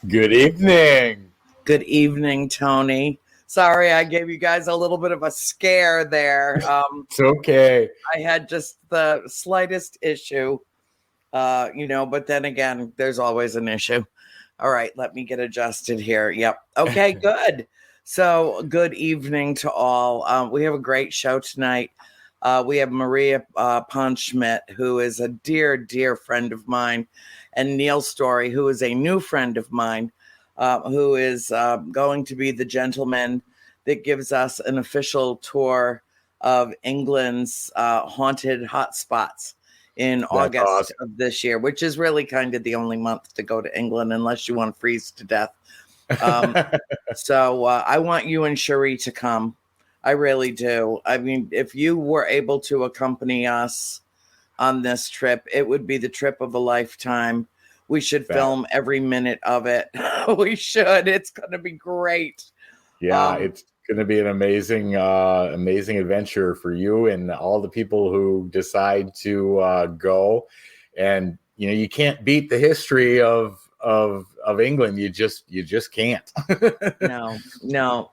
Good evening. Good evening, Tony. Sorry, I gave you guys a little bit of a scare there. It's okay. I had just the slightest issue, but then again, there's always an issue. All right, let me get adjusted here. Yep. Okay, good. So, good evening to all. We have a great show tonight. We have Maria Schmidt, who is a dear, dear friend of mine, and Neil Storey, who is a new friend of mine, who is going to be the gentleman that gives us an official tour of England's haunted hotspots in August of this year, which is really kind of the only month to go to England unless you want to freeze to death. So I want you and Cherie to come. I really do. I mean, if you were able to accompany us on this trip, it would be the trip of a lifetime. We should film every minute of it. We should. It's going to be great. Yeah, it's going to be an amazing adventure for you and all the people who decide to go. And you can't beat the history of England. You just can't. No.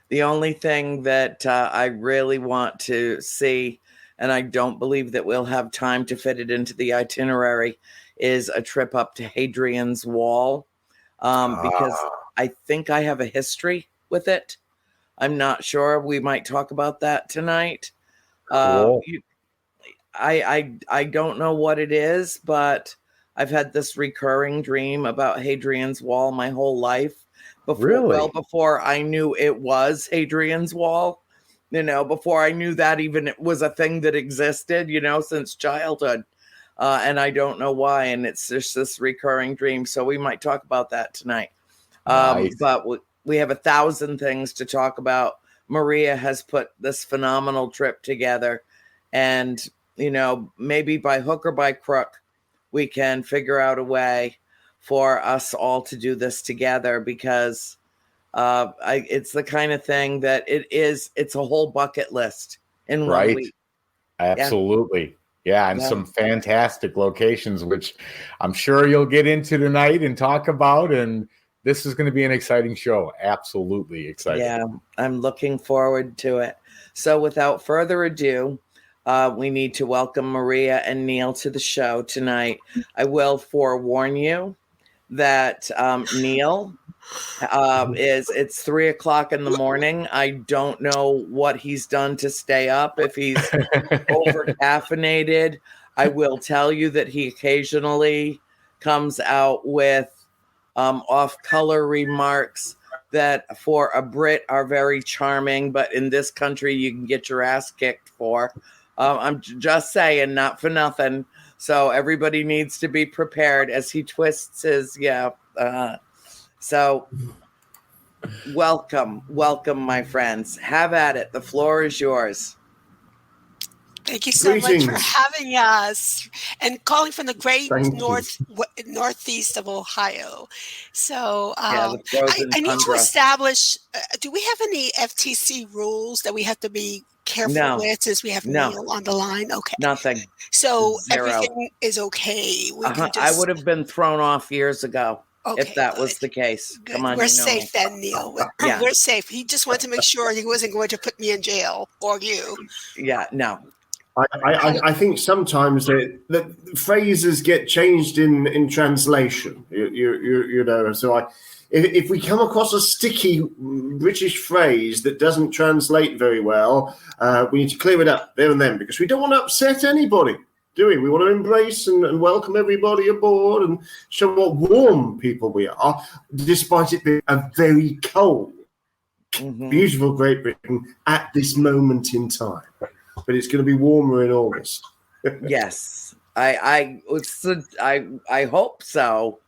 The only thing that I really want to see, and I don't believe that we'll have time to fit it into the itinerary, is a trip up to Hadrian's Wall, because I think I have a history with it. I'm not sure. We might talk about that tonight. Cool. I don't know what it is, but I've had this recurring dream about Hadrian's Wall my whole life. Before I knew it was Hadrian's Wall, before I knew that even it was a thing that existed, since childhood. And I don't know why. And it's just this recurring dream. So we might talk about that tonight. Nice. But we have 1,000 things to talk about. Maria has put this phenomenal trip together. And, maybe by hook or by crook, we can figure out a way for us all to do this together, because it's the kind of thing that it's a whole bucket list in 1 week. Absolutely. Yeah, and some fantastic locations, which I'm sure you'll get into tonight and talk about. And this is going to be an exciting show. Absolutely exciting. Yeah, I'm looking forward to it. So without further ado, we need to welcome Maria and Neil to the show tonight. I will forewarn you that Neil it's 3:00 in the morning. I don't know what he's done to stay up, if he's over caffeinated. I will tell you that he occasionally comes out with off color remarks that for a Brit are very charming, but in this country you can get your ass kicked for. I'm just saying, not for nothing. So everybody needs to be prepared as he twists his, So welcome, my friends. Have at it. The floor is yours. Thank you so much for having us and calling from the great northeast of Ohio. So I need to establish, do we have any FTC rules that we have to be careful with, since we have Neil on the line? Okay. Nothing. So Zero. Everything is okay. I would have been thrown off years ago if that was the case. Good. Come on, we're safe then, Neil. We're safe. He just wanted to make sure he wasn't going to put me in jail or you. Yeah, no. I think sometimes the phrases get changed in translation. So if we come across a sticky British phrase that doesn't translate very well, we need to clear it up there and then, because we don't want to upset anybody, do we? We want to embrace and welcome everybody aboard and show what warm people we are, despite it being a very cold, beautiful Great Britain at this moment in time. But it's going to be warmer in August. Yes, I hope so.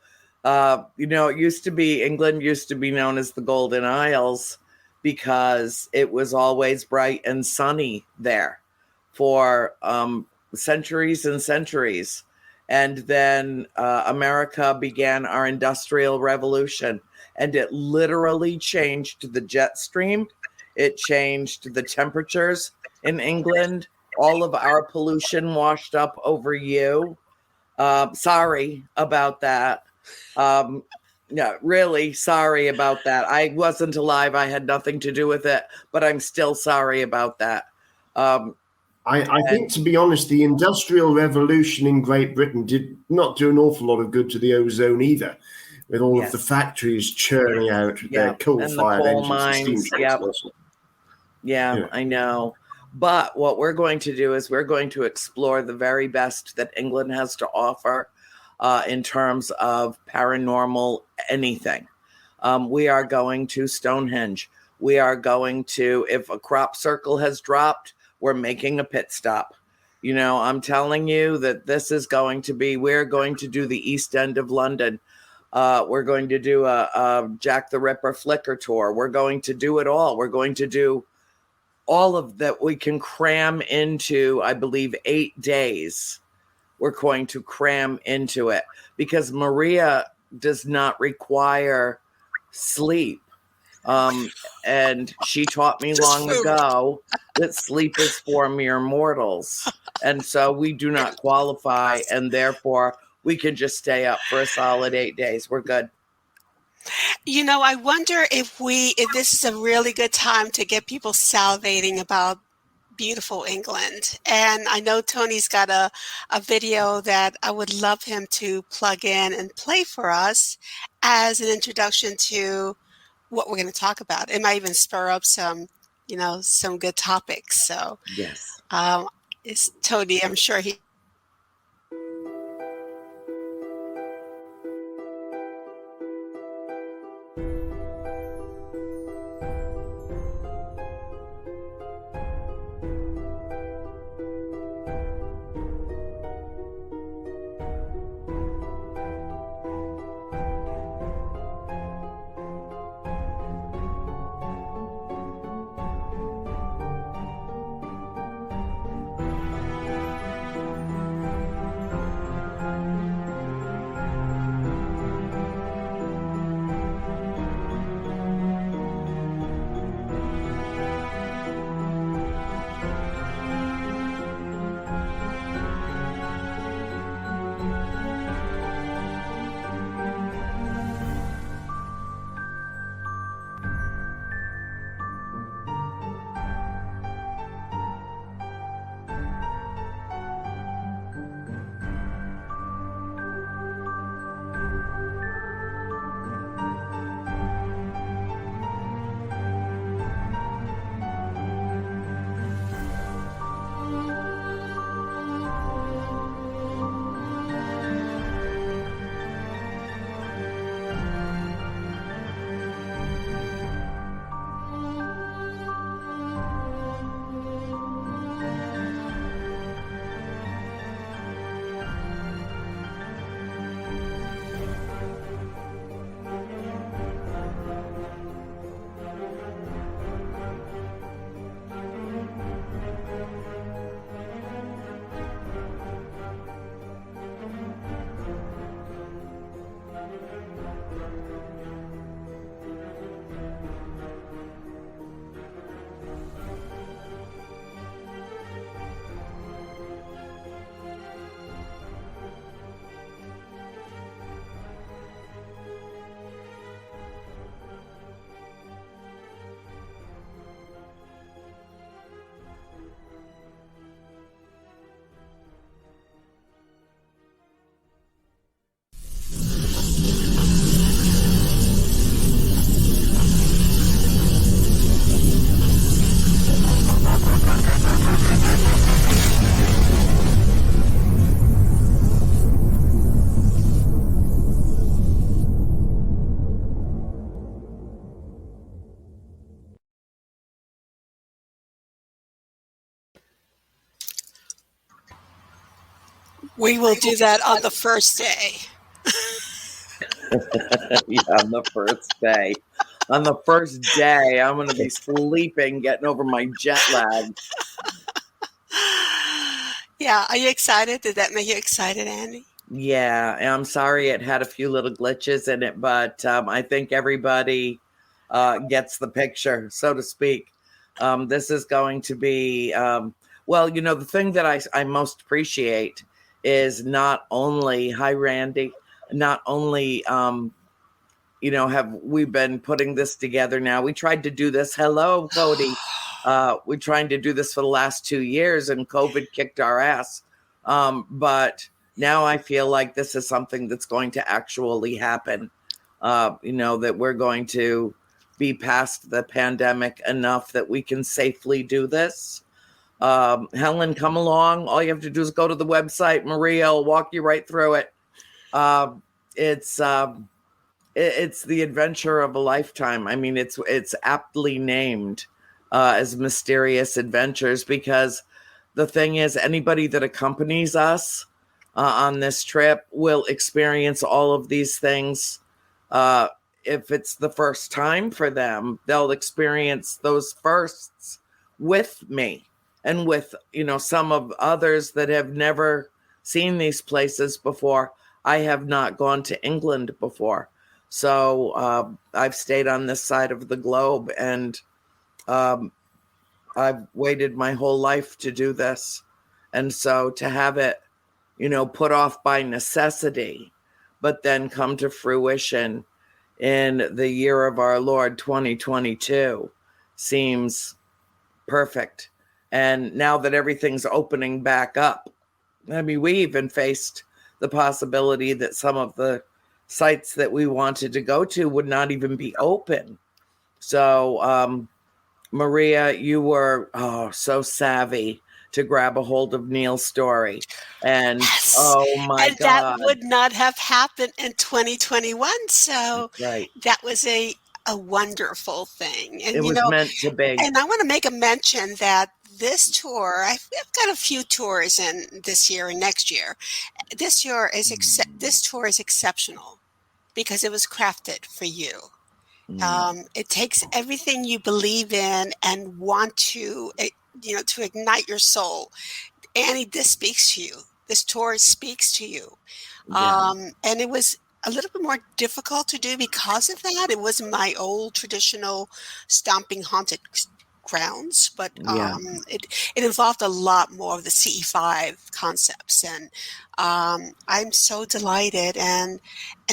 It used to be, England used to be known as the Golden Isles because it was always bright and sunny there for centuries and centuries. And then America began our Industrial Revolution, and it literally changed the jet stream. It changed the temperatures in England. All of our pollution washed up over you. Sorry about that. Yeah, really sorry about that. I wasn't alive. I had nothing to do with it, but I'm still sorry about that. I think, to be honest, the Industrial Revolution in Great Britain did not do an awful lot of good to the ozone either, with all of the factories churning out their coal-fired engines mines, and steam trains. Yeah, I know. But what we're going to do is we're going to explore the very best that England has to offer in terms of paranormal anything. We are going to Stonehenge. We are going to, if a crop circle has dropped, we're making a pit stop. You know, I'm telling you that this is going to be, we're going to do the East End of London. We're going to do a Jack the Ripper flicker tour. We're going to do it all. We're going to do all of that we can cram into, I believe, 8 days. We're going to cram into it because Maria does not require sleep. And she taught me long ago that sleep is for mere mortals. And so we do not qualify, and therefore we can just stay up for a solid 8 days. We're good. You know, I wonder if this is a really good time to get people salivating about beautiful England. And I know Tony's got a video that I would love him to plug in and play for us as an introduction to what we're going to talk about. It might even spur up some good topics. So yes, it's Tony. I'm sure he. We will do that on the first day. Yeah, on the first day. On the first day, I'm going to be sleeping, getting over my jet lag. Yeah, are you excited? Did that make you excited, Andy? Yeah, I'm sorry it had a few little glitches in it, but I think everybody gets the picture, so to speak. This is going to be, well, you know, the thing that I most appreciate is not only, hi, Randy, not only we've been putting this together now. We tried to do this. Hello, Cody. We're trying to do this for the last 2 years, and COVID kicked our ass. But now I feel like this is something that's going to actually happen. That we're going to be past the pandemic enough that we can safely do this. Helen, come along. All you have to do is go to the website. Maria will walk you right through it. It's the adventure of a lifetime. I mean, it's aptly named as Mysterious Adventures, because the thing is, anybody that accompanies us on this trip will experience all of these things. If it's the first time for them, they'll experience those firsts with me and with, some of others that have never seen these places before. I have not gone to England before. So I've stayed on this side of the globe, and I've waited my whole life to do this. And so to have it, put off by necessity, but then come to fruition in the year of our Lord 2022 seems perfect. And now that everything's opening back up, I mean, we even faced the possibility that some of the sites that we wanted to go to would not even be open. So, Maria, you were so savvy to grab a hold of Neil's story. And yes. Oh my God. That would not have happened in 2021. So That was a wonderful thing. And it was meant to be. And I want to make a mention that this tour, I've got a few tours in this year and next year. This tour is exceptional because it was crafted for you. It takes everything you believe in and want to, to ignite your soul. Annie, this speaks to you. This tour speaks to you. Yeah. And it was a little bit more difficult to do because of that. It wasn't my old traditional stomping haunted grounds, but it involved a lot more of the CE5 concepts. And I'm so delighted and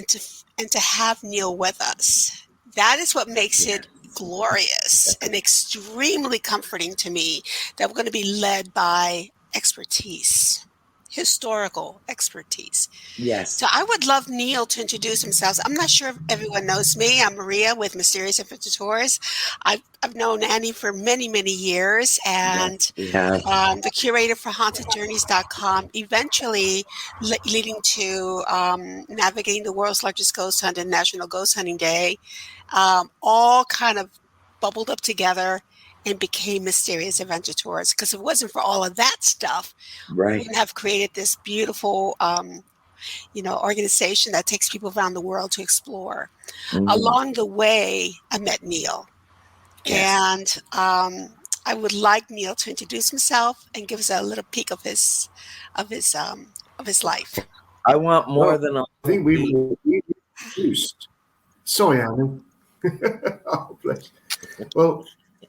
to have Neil with us. That is what makes it glorious and extremely comforting to me that we're going to be led by expertise, historical expertise. Yes. So I would love Neil to introduce himself. I'm not sure if everyone knows me. I'm Maria with Mysterious Adventure Tours. I've known Annie for many, many years, and the curator for hauntedjourneys.com, eventually leading to navigating the world's largest ghost hunt and National Ghost Hunting Day, all kind of bubbled up together and became Mysterious Adventure Tours. Because if it wasn't for all of that stuff, we wouldn't have created this beautiful organization that takes people around the world to explore. Along the way, I met Neil. Yes. And I would like Neil to introduce himself and give us a little peek of his life. I want more than I think we were introduced. Sorry, Alan. Oh, bless. Well,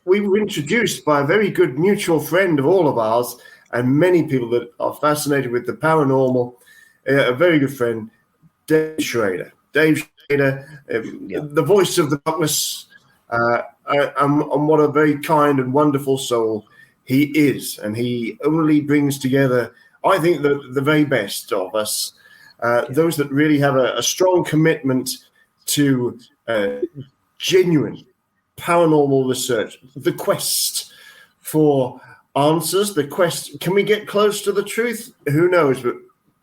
we were introduced by a very good mutual friend of all of ours and many people that are fascinated with the paranormal. A very good friend, Dave Schrader. Dave Schrader, the voice of the darkness, and what a very kind and wonderful soul he is. And he only brings together, I think, the very best of us, those that really have a strong commitment to genuine paranormal research, the quest for answers, the quest, can we get close to the truth? Who knows? But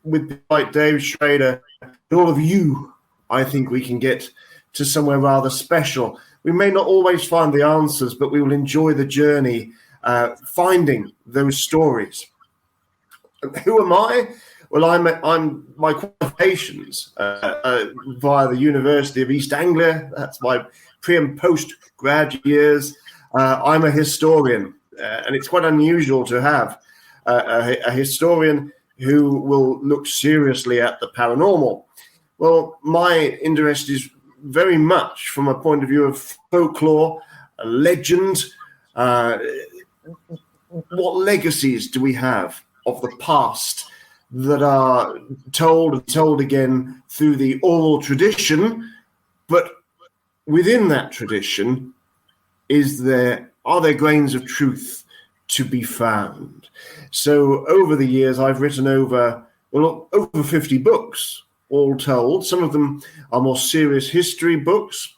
with like Dave Schrader and all of you, I think we can get to somewhere rather special. We may not always find the answers, but we will enjoy the journey finding those stories. Who am I? Well, I'm my qualifications via the University of East Anglia. That's my pre and post grad years. I'm a historian, and it's quite unusual to have a historian who will look seriously at the paranormal. Well, my interest is very much from a point of view of folklore, a legend. What legacies do we have of the past that are told and told again through the oral tradition, but within that tradition are there grains of truth to be found? So over the years, I've written over 50 books, all told. Some of them are more serious history books.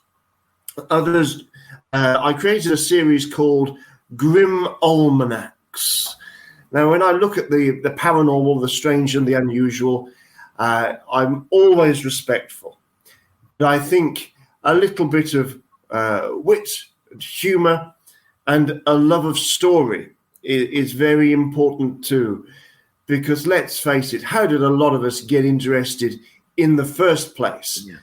Others, I created a series called Grim Almanacs. Now, when I look at the paranormal, the strange and the unusual, I'm always respectful. But I think a little bit of wit, humor, and a love of story is very important too. Because let's face it, how did a lot of us get interested in the first place? Yeah.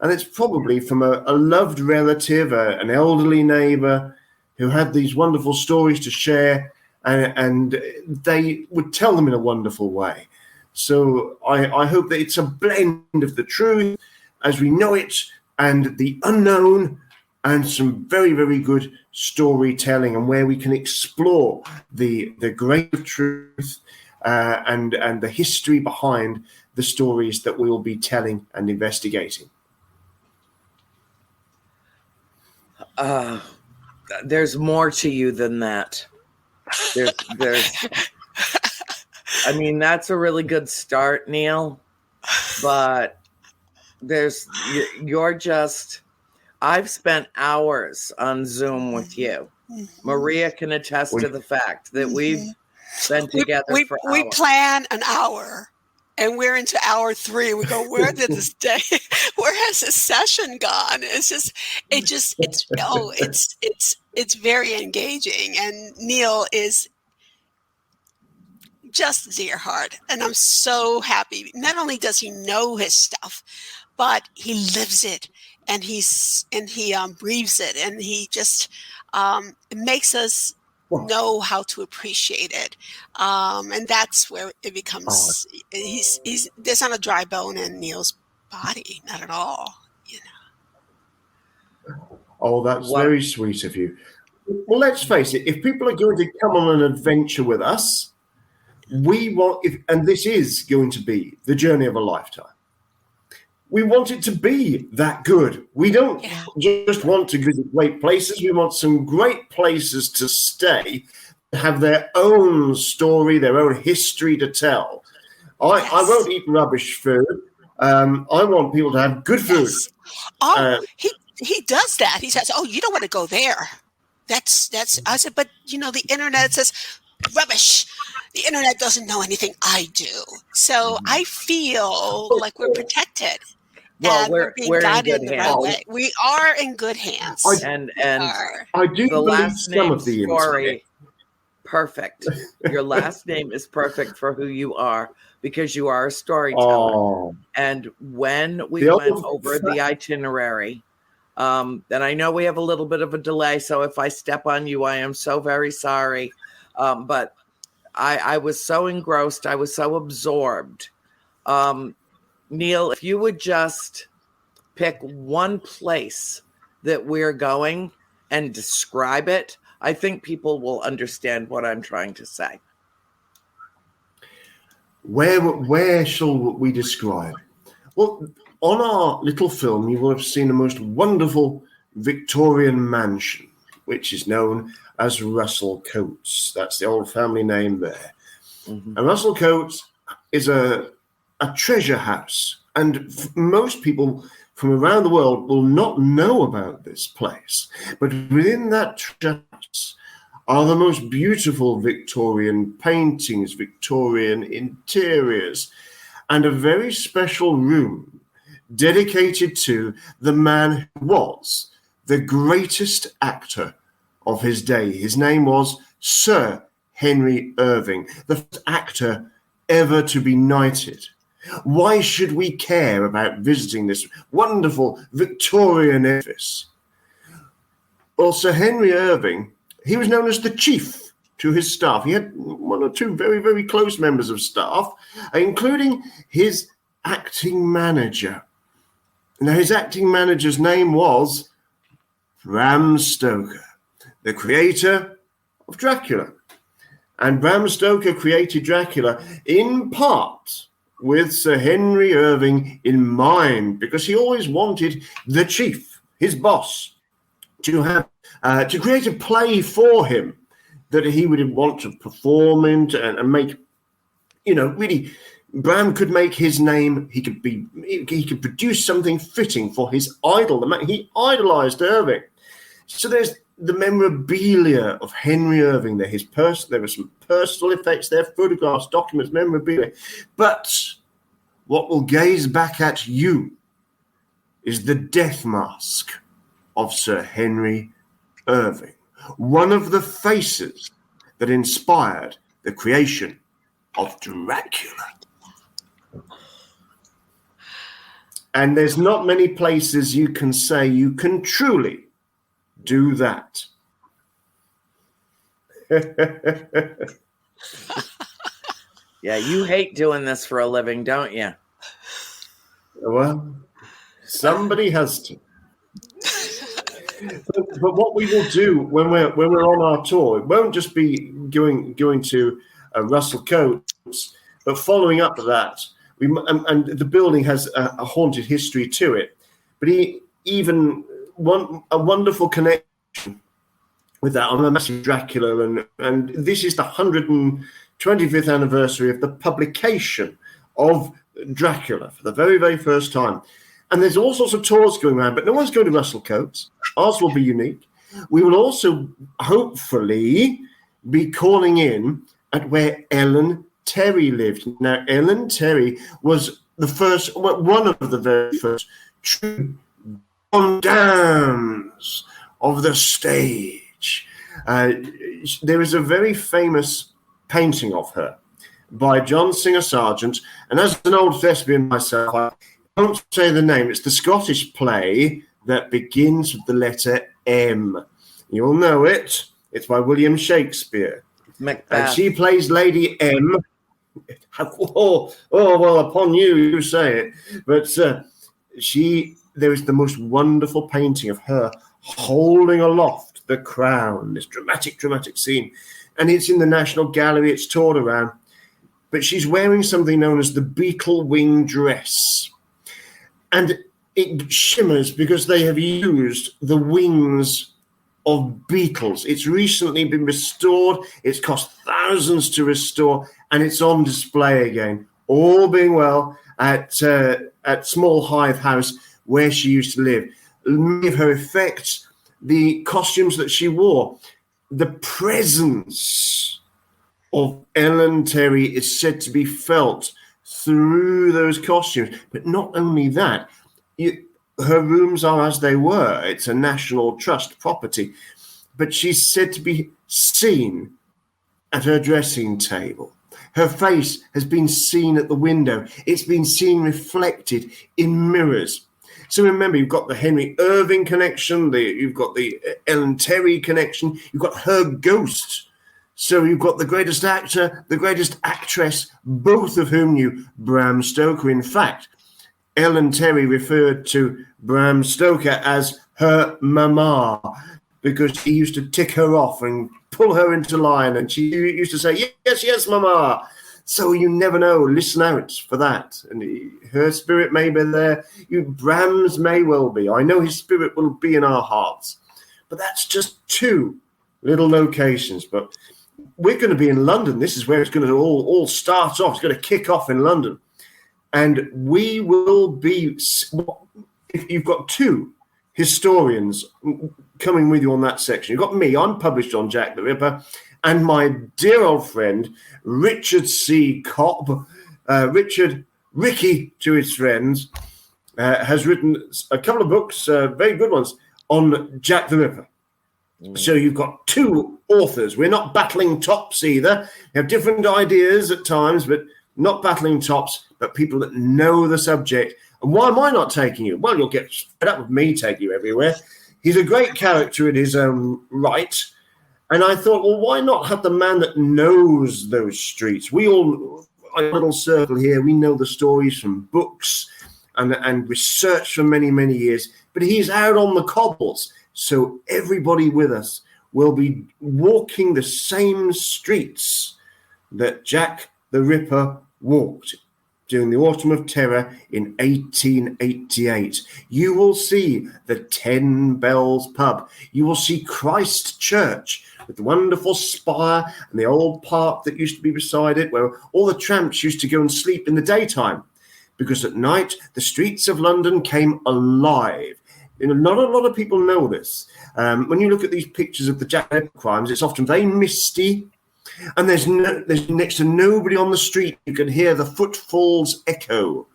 And it's probably from a loved relative, an elderly neighbor who had these wonderful stories to share, and they would tell them in a wonderful way. So I hope that it's a blend of the truth as we know it and the unknown, and some very, very good storytelling, and where we can explore the great truth and the history behind the stories that we will be telling and investigating. There's more to you than that. There's I mean, that's a really good start, Neil, but you're just, I've spent hours on Zoom with you. Maria can attest to the fact that we've been together for hours. We plan an hour, and we're into hour 3. We go, where has this session gone? It's very engaging. And Neil is just dear heart. And I'm so happy. Not only does he know his stuff, but he lives it, and he breathes it, and he just makes us know how to appreciate it, and that's where it becomes. There's not a dry bone in Neil's body, not at all. Oh, that's very sweet of you. Well, let's face it. If people are going to come on an adventure with us, and this is going to be the journey of a lifetime. We want it to be that good. We don't just want to visit great places. We want some great places to stay, have their own story, their own history to tell. I won't eat rubbish food. I want people to have good food. Yes. Oh, he does that. He says, "Oh, you don't want to go there." That's. I said, but the internet says rubbish. The internet doesn't know anything I do, so I feel like we're protected. Well, we're being guided in the right way. We are in good hands. And I do the last name of the Storey, perfect. Your last name is perfect for who you are, because you are a storyteller. Oh. And when we went over the itinerary, and I know we have a little bit of a delay, so if I step on you, I am so very sorry. But I was so engrossed, I was so absorbed. Neil, if you would just pick one place that we're going and describe it, I think people will understand what I'm trying to say. Where shall we describe? Well, on our little film, you will have seen a most wonderful Victorian mansion, which is known as Russell Coates. That's the old family name there. Mm-hmm. And Russell Coates is a treasure house, and most people from around the world will not know about this place. But within that treasure house are the most beautiful Victorian paintings, Victorian interiors, and a very special room dedicated to the man who was the greatest actor of his day. His name was Sir Henry Irving, the first actor ever to be knighted. Why should we care about visiting this wonderful Victorian edifice? Well, Sir Henry Irving, he was known as the chief to his staff. He had one or two very, very close members of staff, including his acting manager. Now, his acting manager's name was Bram Stoker, the creator of Dracula. And Bram Stoker created Dracula in part with Sir Henry Irving in mind, because he always wanted the chief. his boss, to have to create a play for him that he would want to perform in and make, really. Bram could make his name. He could produce something fitting for his idol. He idolized Irving. So there's the memorabilia of Henry Irving there. There were some personal effects there, photographs, documents, memorabilia. But what will gaze back at you is the death mask of Sir Henry Irving, one of the faces that inspired the creation of Dracula. And there's not many places you can say you can truly do that. Yeah, you hate doing this for a living, don't you? Well, somebody has to. But what we will do when we're on our tour, it won't just be going to Russell Coates, but following up with that, and the building has a haunted history to it. But a wonderful connection with that. I'm a massive Dracula, and this is the 125th anniversary of the publication of Dracula for the very, very first time. And there's all sorts of tours going around, but no one's going to Russell Coates. Ours will be unique. We will also hopefully be calling in at where Ellen Terry lived. Now, Ellen Terry was one of the very first true dams of the stage. There is a very famous painting of her by John Singer Sargent, and as an old thespian myself, I won't say the name. It's the Scottish play that begins with the letter M. You'll know it. It's by William Shakespeare. Macbeth. And she plays Lady M. Oh, well, upon you say it. But there is the most wonderful painting of her holding aloft the crown, this dramatic scene. And it's in the National Gallery. It's toured around. But she's wearing something known as the beetle wing dress. And it shimmers because they have used the wings of beetles. It's recently been restored. It's cost thousands to restore, and it's on display again. All being well at Small Hive House, where she used to live. Many of her effects, the costumes that she wore, the presence of Ellen Terry is said to be felt through those costumes. But not only that, her rooms are as they were. It's a National Trust property. But she's said to be seen at her dressing table. Her face has been seen at the window. It's been seen reflected in mirrors. So remember, you've got the Henry Irving connection, you've got the Ellen Terry connection, you've got her ghost. So you've got the greatest actor, the greatest actress, both of whom knew Bram Stoker. In fact, Ellen Terry referred to Bram Stoker as her mama because he used to tick her off and pull her into line, and she used to say, yes, mama. So you never know. Listen out for that. And her spirit may be there. Bram's may well be. I know his spirit will be in our hearts. But that's just two little locations. But we're going to be in London. This is where it's going to all start off. It's going to kick off in London. And we will be, if you've got two historians coming with you on that section. You've got me, I'm published on Jack the Ripper, and my dear old friend, Richard C. Cobb, Ricky to his friends, has written a couple of books, very good ones, on Jack the Ripper. So you've got two authors. We're not battling tops either. We have different ideas at times, but not battling tops, but people that know the subject. And why am I not taking you? Well, you'll get fed up with me taking you everywhere. He's a great character in his own right. And I thought, well, why not have the man that knows those streets? We all, a little circle here, we know the stories from books and research for many, many years. But he's out on the cobbles. So everybody with us will be walking the same streets that Jack the Ripper walked. during the Autumn of Terror in 1888. You will see the 10 Bells pub. You will see Christ Church with the wonderful spire and the old park that used to be beside it, where all the tramps used to go and sleep in the daytime. Because at night, the streets of London came alive. Not a lot of people know this. When you look at these pictures of the Jack the Ripper crimes, it's often very misty, and there's next to nobody on the street. You can hear the footfalls echo.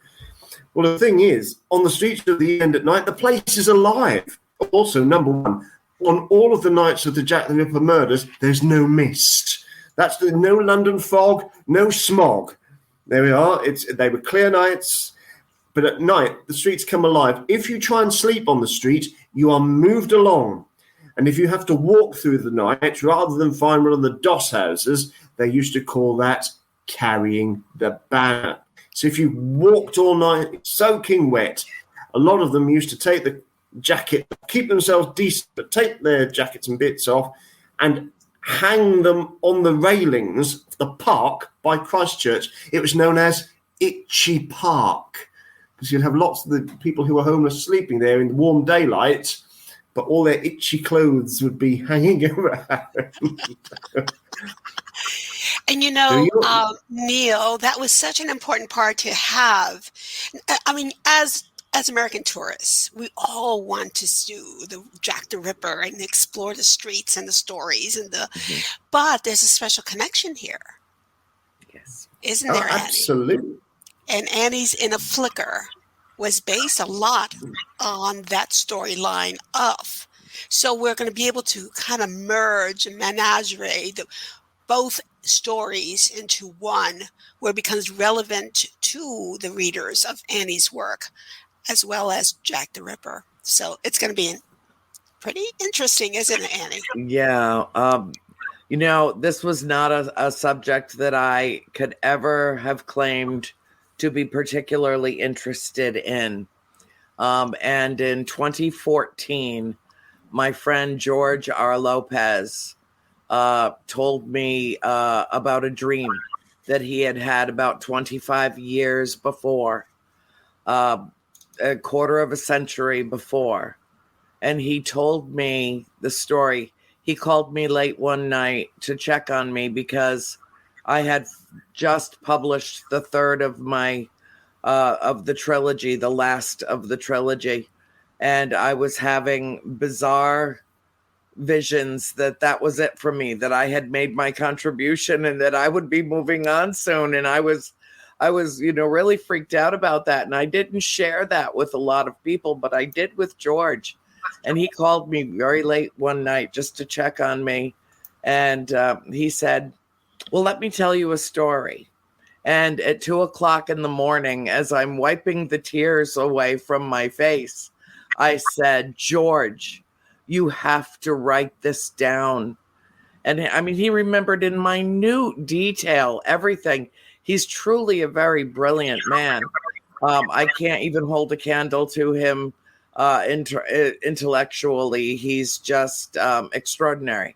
Well, the thing is, on the streets of the end at night, the place is alive. Also, number one, on all of the nights of the Jack the Ripper murders, there's no mist. That's no London fog, no smog. There we are. They were clear nights, but at night, the streets come alive. If you try and sleep on the street, you are moved along. And if you have to walk through the night, rather than find one of the doss houses, they used to call that carrying the banner. So if you walked all night, soaking wet, a lot of them used to take the jacket, keep themselves decent, but take their jackets and bits off and hang them on the railings of the park by Christchurch. It was known as Itchy Park, because you'd have lots of the people who were homeless sleeping there in warm daylight, but all their itchy clothes would be hanging around. And Neil, that was such an important part to have. I mean, as American tourists, we all want to do the Jack the Ripper and explore the streets and the stories but there's a special connection here. Yes. Isn't there, Annie? Absolutely. And Annie's in a Flicker was based a lot on that storyline of. So we're going to be able to kind of merge and menagerie both stories into one, where it becomes relevant to the readers of Annie's work, as well as Jack the Ripper. So it's going to be pretty interesting, isn't it, Annie? Yeah. This was not a subject that I could ever have claimed to be particularly interested in. And in 2014, my friend George R. Lopez told me about a dream that he had about 25 years before, a quarter of a century before. And he told me the story. He called me late one night to check on me because I had just published the third of my of the trilogy, the last of the trilogy. And I was having bizarre visions that was it for me, that I had made my contribution and that I would be moving on soon. And I was, really freaked out about that. And I didn't share that with a lot of people, but I did with George. And he called me very late one night just to check on me. And he said, well, let me tell you a story. And at 2:00 in the morning, as I'm wiping the tears away from my face, I said, George, you have to write this down. And I mean, he remembered in minute detail everything. He's truly a very brilliant man. I can't even hold a candle to him intellectually. He's just extraordinary.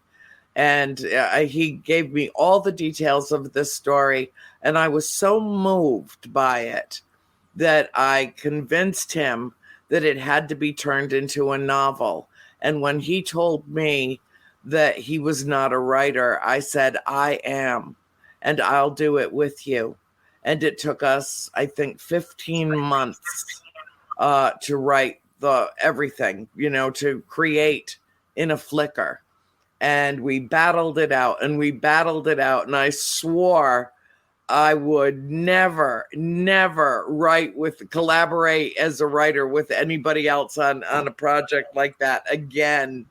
And he gave me all the details of this story. And I was so moved by it that I convinced him that it had to be turned into a novel. And when he told me that he was not a writer, I said, I am, and I'll do it with you. And it took us, I think, 15 months to write everything, to create in a flicker. And we battled it out and we battled it out. And I swore I would never collaborate as a writer with anybody else on a project like that again.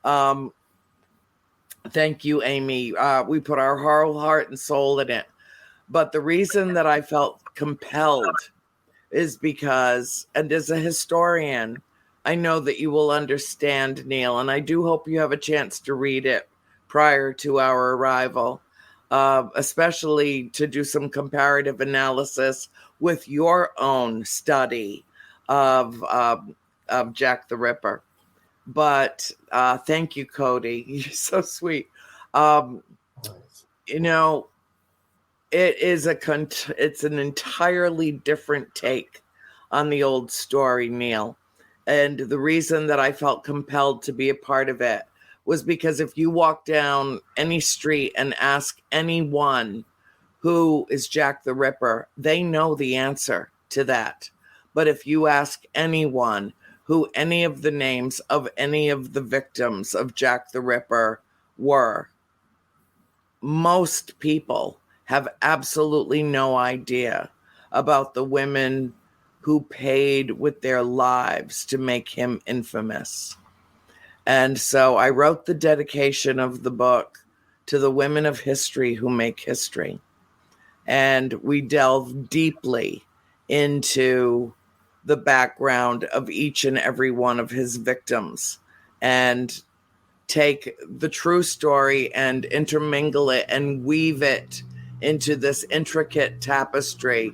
Thank you, Amy. We put our whole heart and soul in it. But the reason that I felt compelled is because, and as a historian, I know that you will understand, Neil, and I do hope you have a chance to read it prior to our arrival, especially to do some comparative analysis with your own study of Jack the Ripper. But thank you, Cody. You're so sweet. it's an entirely different take on the old story, Neil. And the reason that I felt compelled to be a part of it was because if you walk down any street and ask anyone who is Jack the Ripper, they know the answer to that. But if you ask anyone who any of the names of any of the victims of Jack the Ripper were, most people have absolutely no idea about the women who paid with their lives to make him infamous. And so I wrote the dedication of the book to the women of history who make history. And we delve deeply into the background of each and every one of his victims and take the true story and intermingle it and weave it into this intricate tapestry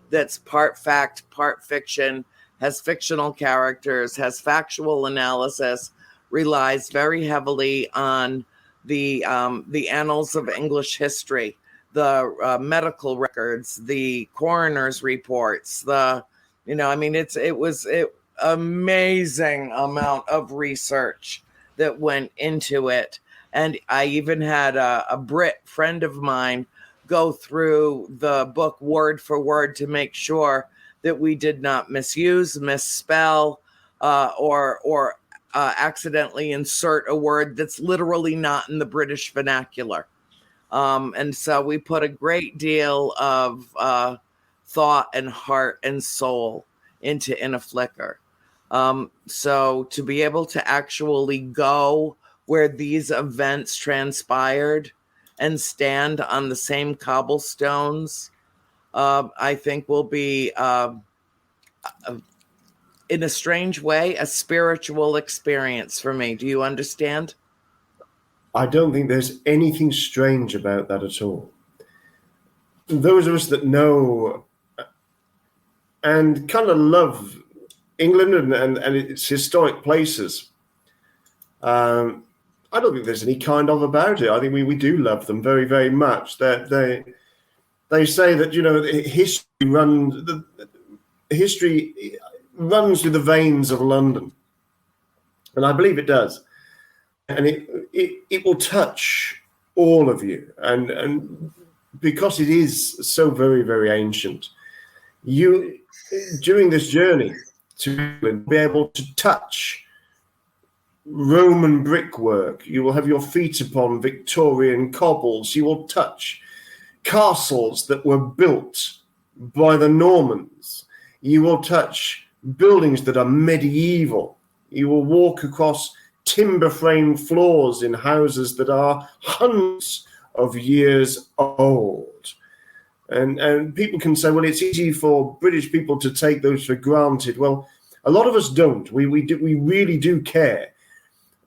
that's part fact, part fiction, has fictional characters, has factual analysis, relies very heavily on the annals of English history, the medical records, the coroner's reports, it was amazing amount of research that went into it. And I even had a Brit friend of mine go through the book word for word to make sure that we did not misuse, misspell, or accidentally insert a word that's literally not in the British vernacular. And so we put a great deal of thought and heart and soul into In a Flicker. So to be able to actually go where these events transpired and stand on the same cobblestones, I think will be, in a strange way, a spiritual experience for me. Do you understand? I don't think there's anything strange about that at all. Those of us that know and kind of love England and its historic places, I don't think there's any kind of about it. I think we do love them very, very much. They say that history runs through the veins of London, and I believe it does. And it will touch all of you, and because it is so very, very ancient, you during this journey to England be able to touch Roman brickwork. You will have your feet upon Victorian cobbles. You will touch castles that were built by the Normans. You will touch buildings that are medieval. You will walk across timber frame floors in houses that are hundreds of years old. And people can say, well, it's easy for British people to take those for granted. Well, a lot of us don't. We really do care.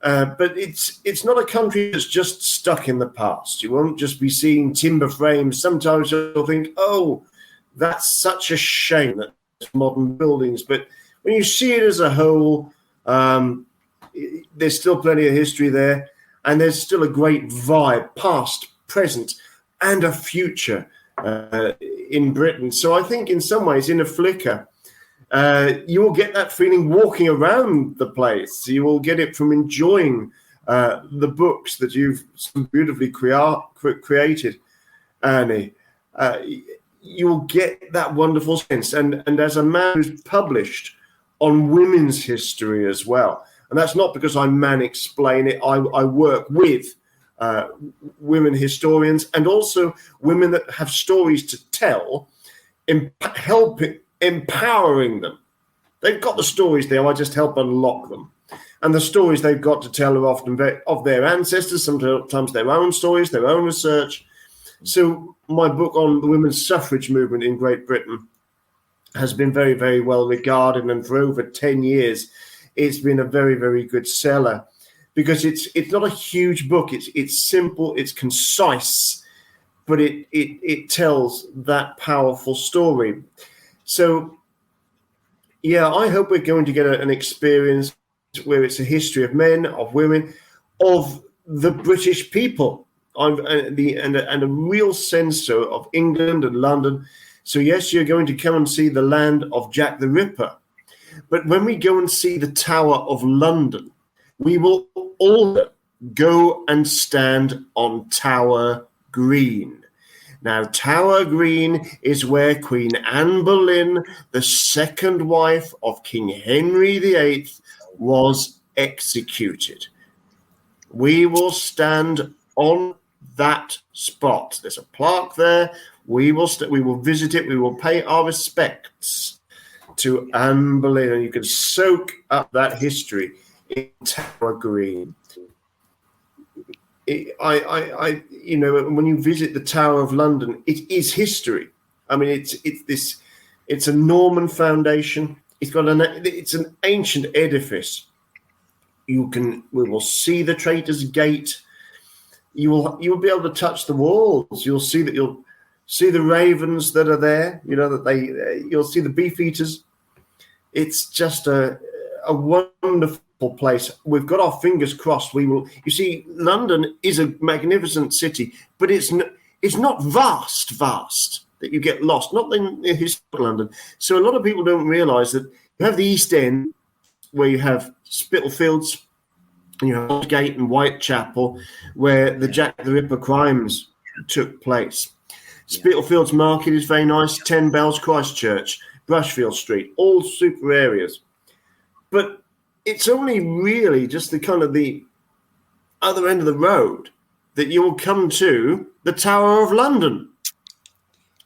But it's not a country that's just stuck in the past. You won't just be seeing timber frames. Sometimes you'll think, oh, that's such a shame that modern buildings. But when you see it as a whole, there's still plenty of history there, and there's still a great vibe, past, present, and a future in Britain. So I think in some ways, In a Flicker, you will get that feeling walking around the place. You will get it from enjoying the books that you've so beautifully created, Annie. You will get that wonderful sense. And as a man who's published on women's history as well, and that's not because I man-explain it. I work with women historians and also women that have stories to tell, empowering them. They've got the stories there. I just help unlock them. And the stories they've got to tell are often of their ancestors, sometimes their own stories, their own research. So my book on the women's suffrage movement in Great Britain has been very, very well regarded. And for over 10 years, it's been a very, very good seller because it's not a huge book. It's simple, it's concise, but it tells that powerful story. So, yeah, I hope we're going to get an experience where it's a history of men, of women, of the British people. and a real sense of England and London. So yes, you're going to come and see the land of Jack the Ripper. But when we go and see the Tower of London, we will all go and stand on Tower Green. Now, Tower Green is where Queen Anne Boleyn, the second wife of King Henry VIII, was executed. We will stand on that spot. There's a plaque there. We will visit it. We will pay our respects to Anne Boleyn, and you can soak up that history in Tower Green. When you visit the Tower of London, it is history. I mean, it's a Norman foundation. It's an ancient edifice. We will see the Traitor's Gate. You will be able to touch the walls. You'll see the ravens that are there. You'll see the beefeaters. It's just a wonderful place. We've got our fingers crossed. You see, London is a magnificent city, but it's not vast that you get lost. Not in historical London. So a lot of people don't realise that you have the East End, where you have Spitalfields, and you have Aldgate and Whitechapel, where the Jack the Ripper crimes took place. Spitalfields Market is very nice. 10 Bells, Christchurch, Brushfield Street, all super areas. But it's only really just the other end of the road that you will come to the Tower of London.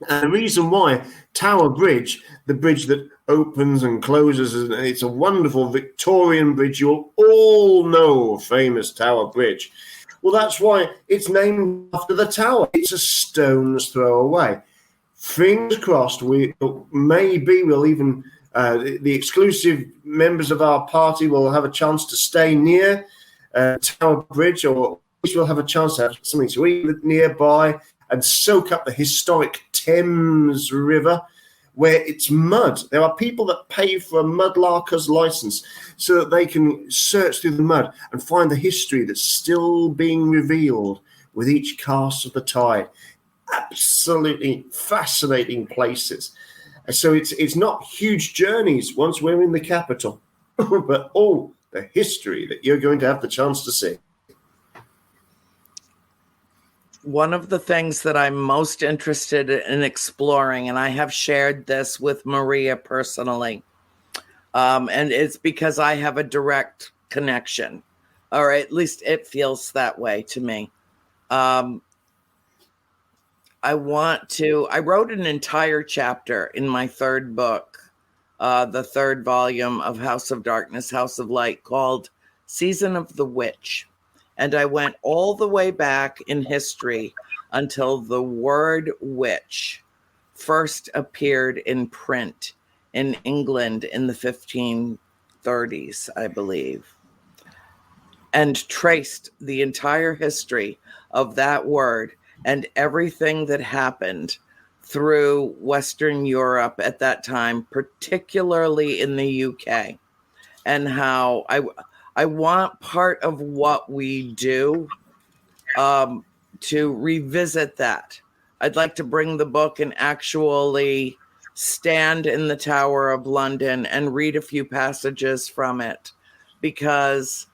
And the reason why Tower Bridge, the bridge that opens and closes, and it's a wonderful Victorian bridge. You'll all know famous Tower Bridge. Well, that's why it's named after the tower. It's a stone's throw away. Fingers crossed, we'll even the exclusive members of our party will have a chance to stay near Tower Bridge, or we'll have a chance to have something to eat nearby and soak up the historic Thames River, where it's mud. There are people that pay for a mudlarker's license so that they can search through the mud and find the history that's still being revealed with each cast of the tide. Absolutely fascinating places. So it's not huge journeys once we're in the capital, but all the history that you're going to have the chance to see. One of the things that I'm most interested in exploring, and I have shared this with Maria personally, and it's because I have a direct connection, or at least it feels that way to me. I wrote an entire chapter in my third book, the third volume of House of Darkness, House of Light, called Season of the Witch. And I went all the way back in history until the word witch first appeared in print in England in the 1530s, I believe, and traced the entire history of that word and everything that happened through Western Europe at that time, particularly in the UK, and how I want part of what we do to revisit that. I'd like to bring the book and actually stand in the Tower of London and read a few passages from it, because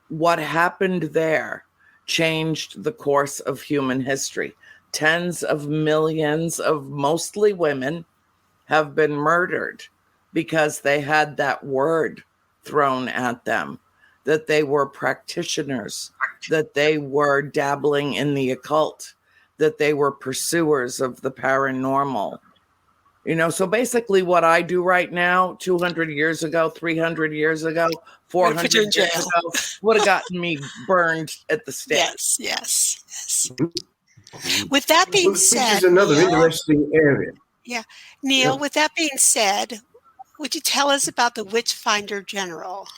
what happened there changed the course of human history. Tens of millions of mostly women have been murdered because they had that word thrown at them, that they were practitioners, that they were dabbling in the occult, that they were pursuers of the paranormal. So basically what I do right now, 200 years ago, 300 years ago, 400 years ago, would have gotten me burned at the stake. Yes. With that being said, this is another interesting area. Yeah. Neil, with that being said, would you tell us about the Witchfinder General?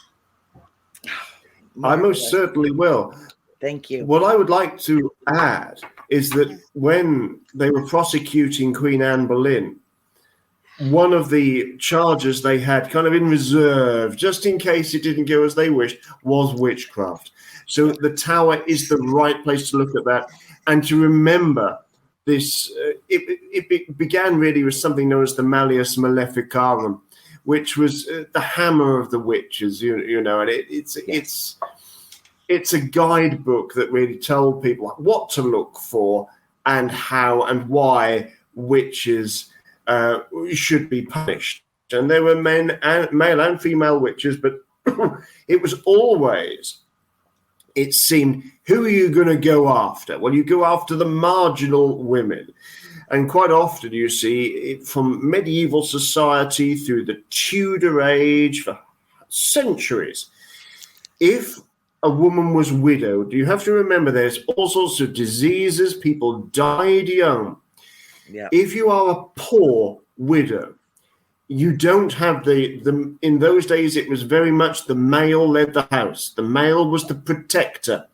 I most certainly will. Thank you. What I would like to add is that when they were prosecuting Queen Anne Boleyn, one of the charges they had kind of in reserve, just in case it didn't go as they wished, was witchcraft. So the Tower is the right place to look at that and to remember this. It began really with something known as the Malleus Maleficarum, which was the hammer of the witches, you know, and it's a guidebook that really told people what to look for and how and why witches should be punished. And there were male and female witches, but it was always, it seemed, who are you going to go after? Well, you go after the marginal women. And quite often you see from medieval society through the Tudor age for centuries, if a woman was widowed, you have to remember there's all sorts of diseases, people died young. Yeah. If you are a poor widow, you don't have the in those days it was very much the male led the house. The male was the protector.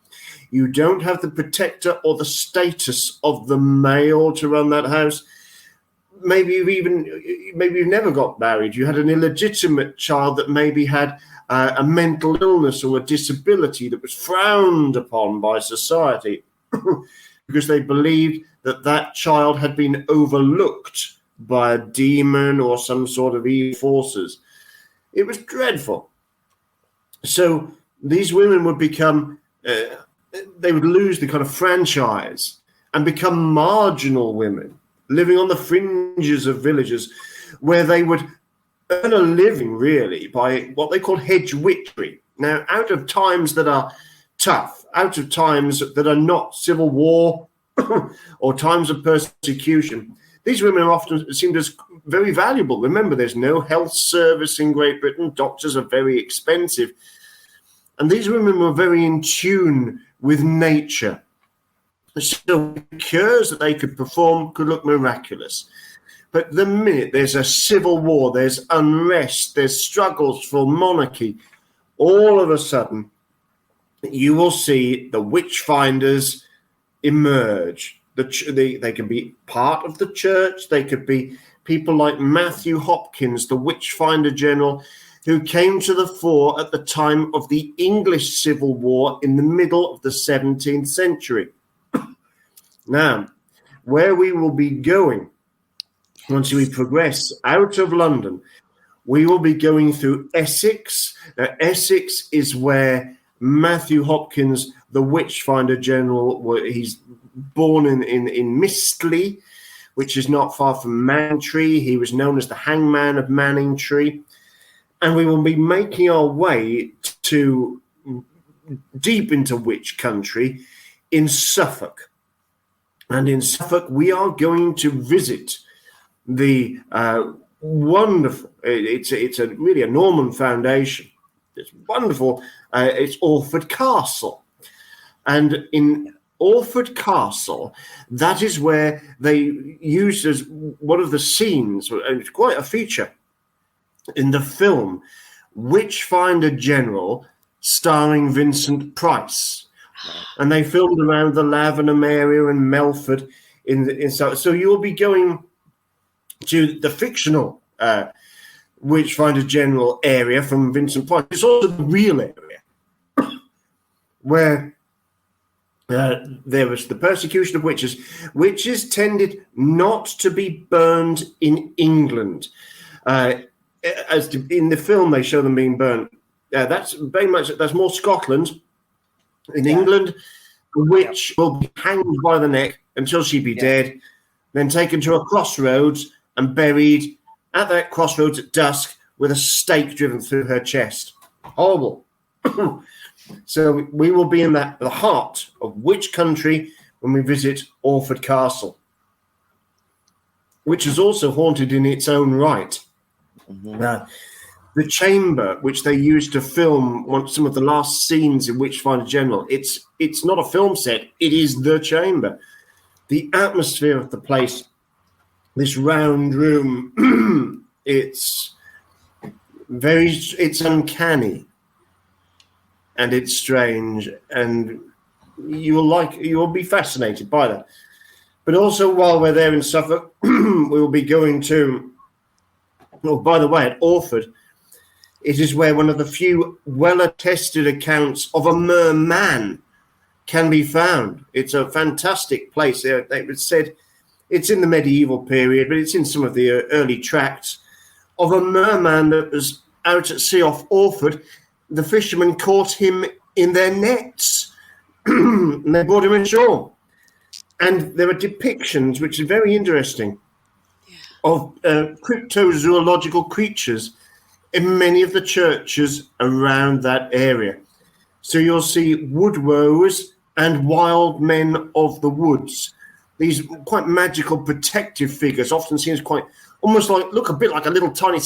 You don't have the protector or the status of the male to run that house. Maybe you've never got married. You had an illegitimate child that maybe had a mental illness or a disability that was frowned upon by society because they believed that child had been overlooked by a demon or some sort of evil forces. It was dreadful. So these women would become, they would lose the kind of franchise and become marginal women, living on the fringes of villages where they would earn a living really by what they call hedge witchery. Now, out of times that are tough, out of times that are not civil war or times of persecution, these women are often seen as very valuable. Remember, there's no health service in Great Britain. Doctors are very expensive. And these women were very in tune with nature. So the cures that they could perform could look miraculous. But the minute there's a civil war, there's unrest, there's struggles for monarchy, all of a sudden you will see the witch finders emerge. They can be part of the church. They could be people like Matthew Hopkins, the witchfinder general, who came to the fore at the time of the English Civil War in the middle of the 17th century. Now, where we will be going once we progress out of London, we will be going through Essex. Now, Essex is where Matthew Hopkins, the witchfinder general, he's born in Mistley, which is not far from Manningtree. He was known as the hangman of Manningtree. And we will be making our way to deep into witch country in Suffolk. And in Suffolk, we are going to visit the wonderful, it's really a Norman foundation. It's wonderful. It's Orford Castle. And in Orford Castle, that is where they used as one of the scenes, and it's quite a feature in the film Witchfinder General, starring Vincent Price. And they filmed around the Lavenham area and Melford. So you will be going to the fictional Witchfinder General area from Vincent Price. It's also the real area where there was the persecution of witches. Witches tended not to be burned in England. In the film, they show them being burned. That's more Scotland. In England, a witch will be hanged by the neck until she be dead, then taken to a crossroads and buried at that crossroads at dusk with a stake driven through her chest. Horrible. So we will be in the heart of witch country when we visit Orford Castle, which is also haunted in its own right. Mm-hmm. The chamber, which they used to film some of the last scenes in Witchfinder General, it's not a film set, it is the chamber. The atmosphere of the place, this round room, it's uncanny and it's strange, and you will be fascinated by that. But also, while we're there in Suffolk, we will be going to Oh, by the way, at Orford, it is where one of the few well-attested accounts of a merman can be found. It's a fantastic place. It said it's in the medieval period, but it's in some of the early tracts of a merman that was out at sea off Orford. The fishermen caught him in their nets and they brought him ashore. And there are depictions, which are very interesting, of cryptozoological creatures in many of the churches around that area. So you'll see woodrows and wild men of the woods. These quite magical protective figures, often seen as quite, almost like, look a bit like a little tiny,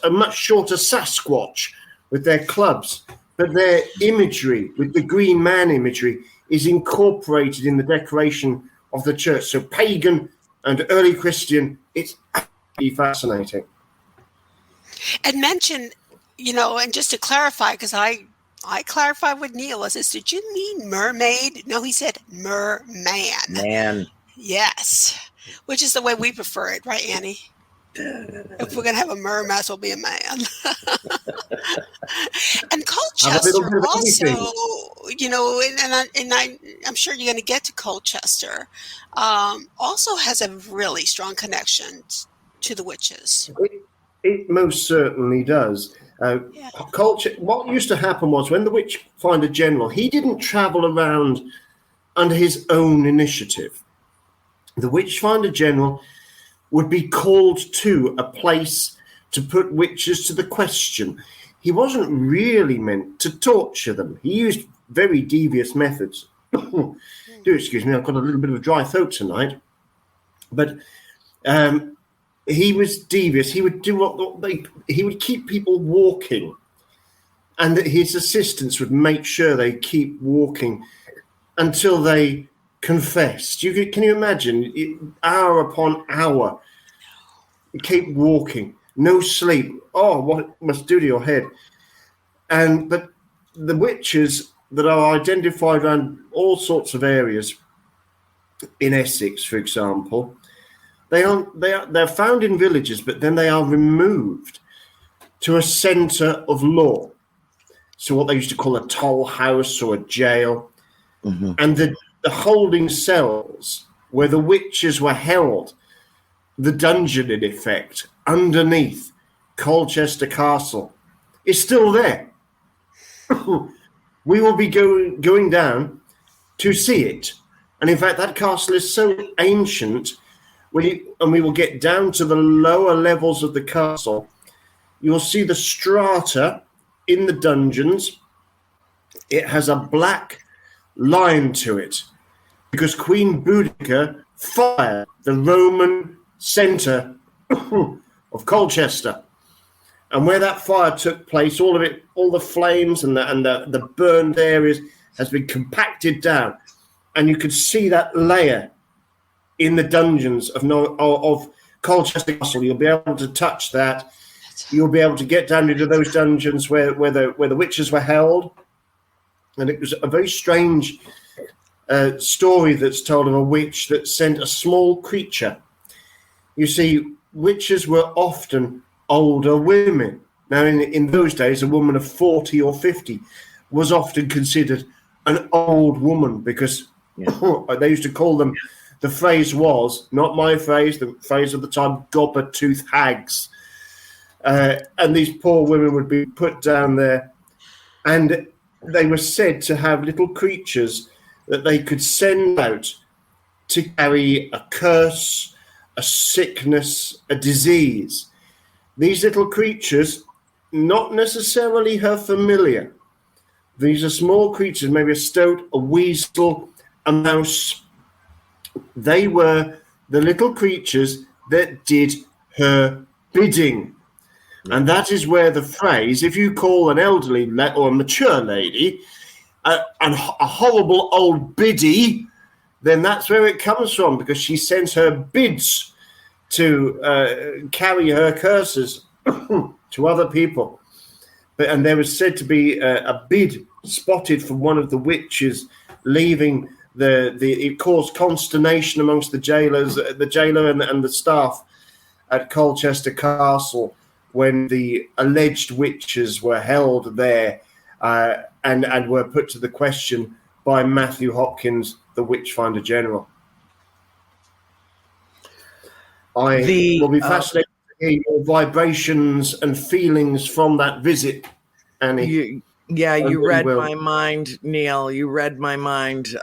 a much shorter Sasquatch with their clubs. But their imagery, with the green man imagery, is incorporated in the decoration of the church. So pagan and early Christian, it's absolutely fascinating. And mention, and just to clarify, because I clarified with Neil, I says, did you mean mermaid? No, he said merman. Man. Yes, which is the way we prefer it, right, Annie? If we're going to have a mer, might as well be a man. And Colchester also, I'm sure you're going to get to Colchester, also has a really strong connection to the witches. It most certainly does. What used to happen was when the Witchfinder General, he didn't travel around under his own initiative. The Witchfinder General would be called to a place to put witches to the question. He wasn't really meant to torture them. He used very devious methods. Do excuse me, I've got a little bit of a dry throat tonight. But he was devious. He would do he would keep people walking, and his assistants would make sure they keep walking until they confessed. Can you imagine? Hour upon hour, keep walking, no sleep. Oh, what it must do to your head! But the witches that are identified around all sorts of areas in Essex, for example, they're found in villages, but then they are removed to a centre of law. So what they used to call a toll house or a jail, and the holding cells where the witches were held, the dungeon in effect, underneath Colchester Castle, is still there. We will be going down to see it. And in fact, that castle is so ancient, and we will get down to the lower levels of the castle, you'll see the strata in the dungeons. It has a black line to it because Queen Boudica fired the Roman centre of Colchester. And where that fire took place, all of it, all the flames and the burned areas has been compacted down. And you could see that layer in the dungeons of Colchester Castle. You'll be able to touch that. You'll be able to get down into those dungeons where the witches were held. And it was a very strange story that's told of a witch that sent a small creature. You see, witches were often older women. Now, in those days, a woman of 40 or 50 was often considered an old woman because they used to call them, the phrase was, not my phrase, the phrase of the time, gobber-tooth hags. And these poor women would be put down there, and they were said to have little creatures that they could send out to carry a curse, a sickness, a disease. These little creatures, not necessarily her familiar. These are small creatures, maybe a stoat, a weasel, a mouse. They were the little creatures that did her bidding. And that is where the phrase, if you call an elderly or a mature lady a horrible old biddy, then that's where it comes from, because she sends her bids to carry her curses to other people. And there was said to be a bid spotted from one of the witches leaving it caused consternation amongst the jailers, the jailer and the staff. at Colchester Castle when the alleged witches were held there and were put to the question by Matthew Hopkins, the Witchfinder General. I will be fascinated to hear your vibrations and feelings from that visit, Annie. You read my mind, Neil. You read my mind.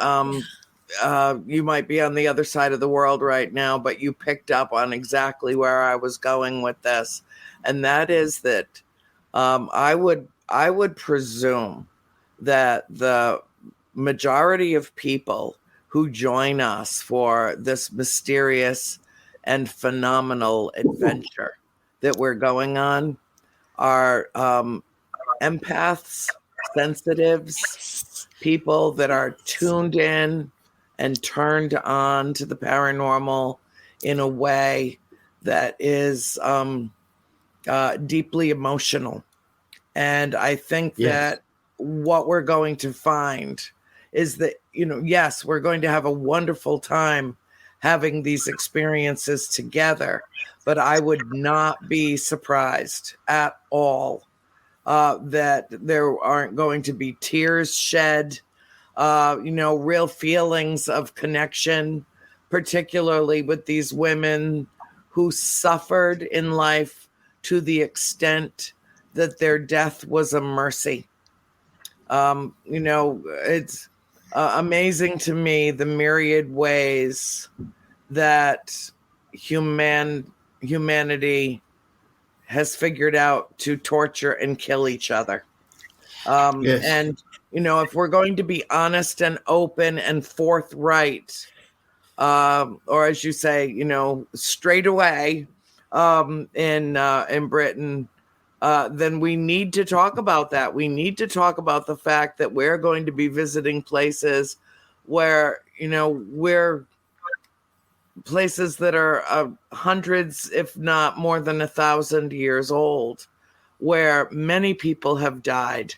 You might be on the other side of the world right now, but you picked up on exactly where I was going with this. And that is that I would presume that the majority of people who join us for this mysterious and phenomenal adventure that we're going on are empaths, sensitives, people that are tuned in and turned on to the paranormal in a way that is deeply emotional. And I think that what we're going to find is that, yes, we're going to have a wonderful time having these experiences together, but I would not be surprised at all that there aren't going to be tears shed, real feelings of connection, particularly with these women who suffered in life to the extent that their death was a mercy. It's amazing to me the myriad ways that humanity has figured out to torture and kill each other. And, if we're going to be honest and open and forthright, or as you say, straight away in Britain, then we need to talk about that. We need to talk about the fact that we're going to be visiting places where, we're places that are hundreds, if not more than 1,000 years old, where many people have died,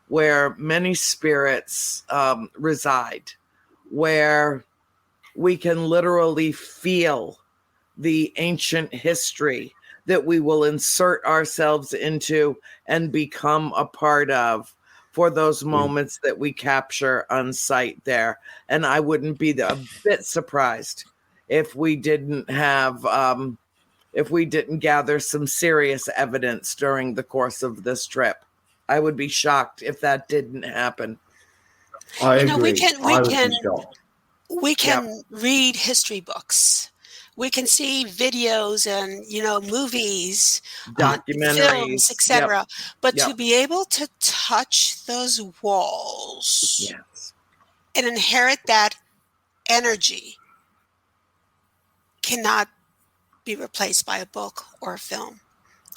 where many spirits reside, where we can literally feel the ancient history that we will insert ourselves into and become a part of for those moments that we capture on site there. And I wouldn't be a bit surprised if we didn't gather some serious evidence during the course of this trip. I would be shocked if that didn't happen. I agree. We can read history books. We can see videos and, movies, documentaries, films, etc. But to be able to touch those walls and inherit that energy cannot be replaced by a book or a film.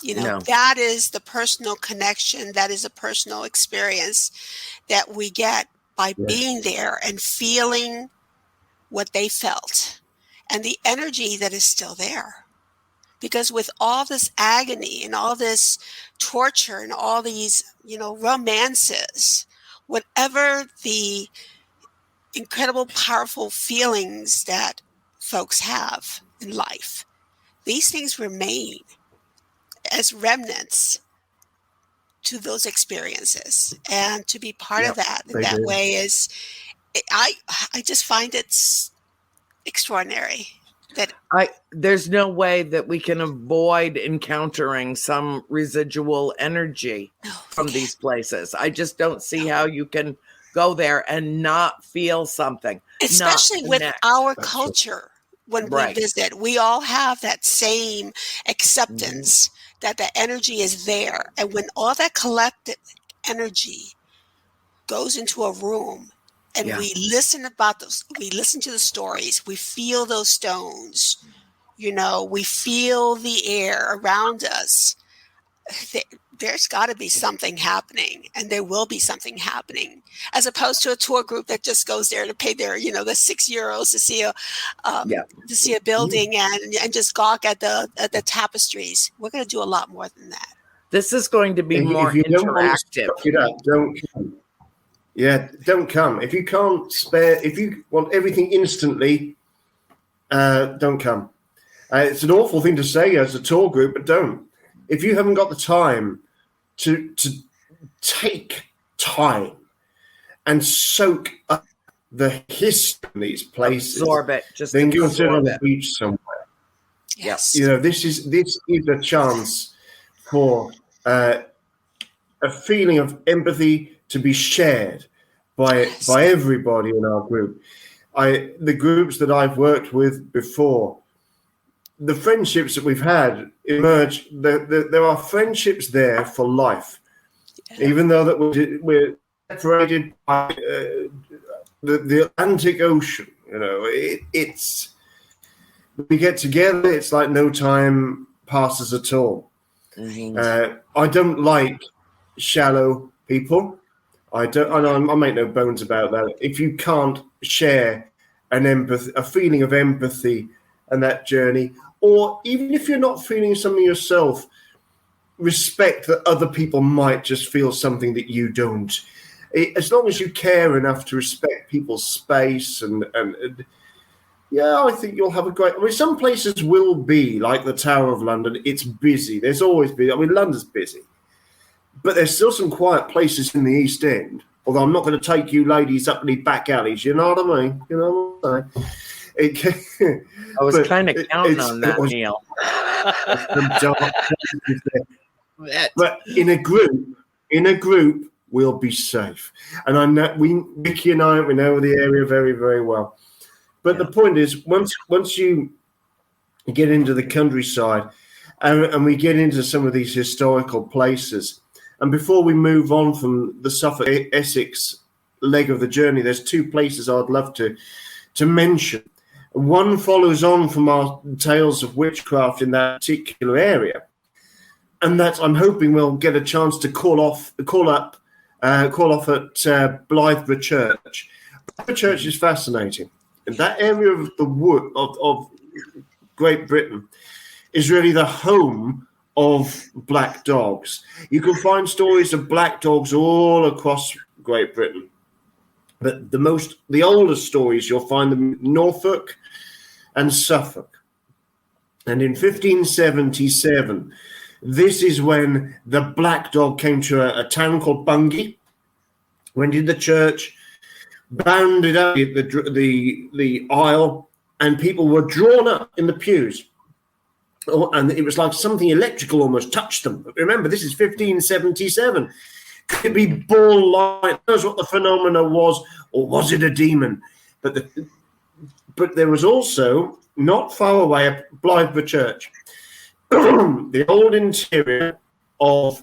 That is the personal connection. That is a personal experience that we get by being there and feeling what they felt and the energy that is still there. Because with all this agony and all this torture and all these, romances, whatever the incredible, powerful feelings that folks have in life, these things remain as remnants to those experiences. And to be part of that in that way is, I just find it's extraordinary. There's no way that we can avoid encountering some residual energy from these places. I just don't see how you can go there and not feel something. Especially with our culture when we visit. We all have that same acceptance that the energy is there. And when all that collective energy goes into a room, and we listen we listen to the stories, we feel those stones, we feel the air around us. There's got to be something happening, and there will be something happening, as opposed to a tour group that just goes there to pay their, the €6 to see a building and just gawk at the tapestries. We're going to do a lot more than that. This is going to be more interactive. Don't come. If you can't spare, if you want everything instantly, don't come. It's an awful thing to say as a tour group, but don't. If you haven't got the time to take time and soak up the history of these places, absorb it. Just then go and sit on the beach somewhere. Yes. This is a chance for a feeling of empathy to be shared by everybody in our group. The groups that I've worked with before, the friendships that we've had emerge. There are friendships there for life, even though that we're separated by the Atlantic Ocean. It's we get together. It's like no time passes at all. Mm-hmm. I don't like shallow people. I make no bones about that. If you can't share a feeling of empathy and that journey, or even if you're not feeling something yourself, respect that other people might just feel something that you don't. As long as you care enough to respect people's space and I think you'll have a great. Some places will be like the Tower of London. It's busy. There's always busy. London's busy. But there's still some quiet places in the East End. Although I'm not going to take you ladies up the back alleys. You know what I mean? You know what I'm saying? I was kind of counting on that, Neil. But in a group, we'll be safe. And I know Vicky and we know the area very, very well. But the point is, once you get into the countryside and we get into some of these historical places, and before we move on from the Suffolk-Essex leg of the journey, there's two places I'd love to mention. One follows on from our tales of witchcraft in that particular area, and that I'm hoping we'll get a chance to call off at Blythburgh Church. Blythburgh Church is fascinating. And that area of the wood of Great Britain is really the home of black dogs. You can find stories of black dogs all across Great Britain. But the oldest stories, you'll find them in Norfolk and Suffolk. And in 1577, this is when the black dog came to a town called Bungay, went into the church, bounded up the aisle, and people were drawn up in the pews. And it was like something electrical almost touched them. But remember, this is 1577. Could it be ball light? Who knows what the phenomena was, or was it a demon? But there was also, not far away, at Blythburgh Church, the old interior of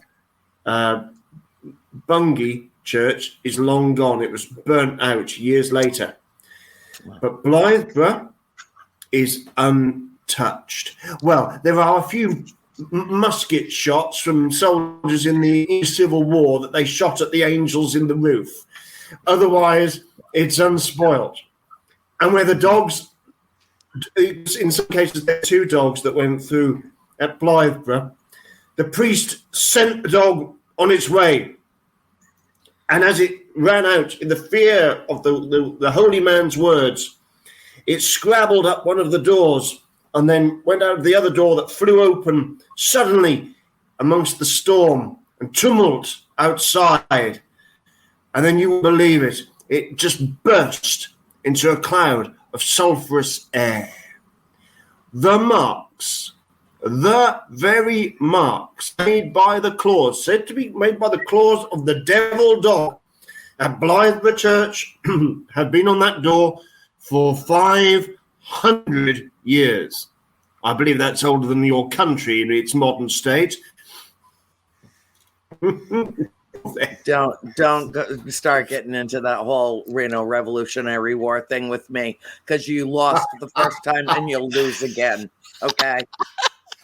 Bungay Church is long gone. It was burnt out years later. But Blythburgh is untouched. Well, there are a few musket shots from soldiers in the Civil War that they shot at the angels in the roof. Otherwise, it's unspoilt. And where the dogs, in some cases, there are two dogs that went through at Blythburgh. The priest sent the dog on its way. And as it ran out in the fear of the holy man's words, it scrabbled up one of the doors and then went out the other door that flew open suddenly amongst the storm and tumult outside. And then you won't believe it, it just burst into a cloud of sulphurous air. The very marks made by the claws, said to be made by the claws of the devil dog at Blythburgh Church, have been on that door for 500 years. I believe that's older than your country in its modern state. Don't start getting into that whole Revolutionary War thing with me, because you lost the first time and you'll lose again. Okay.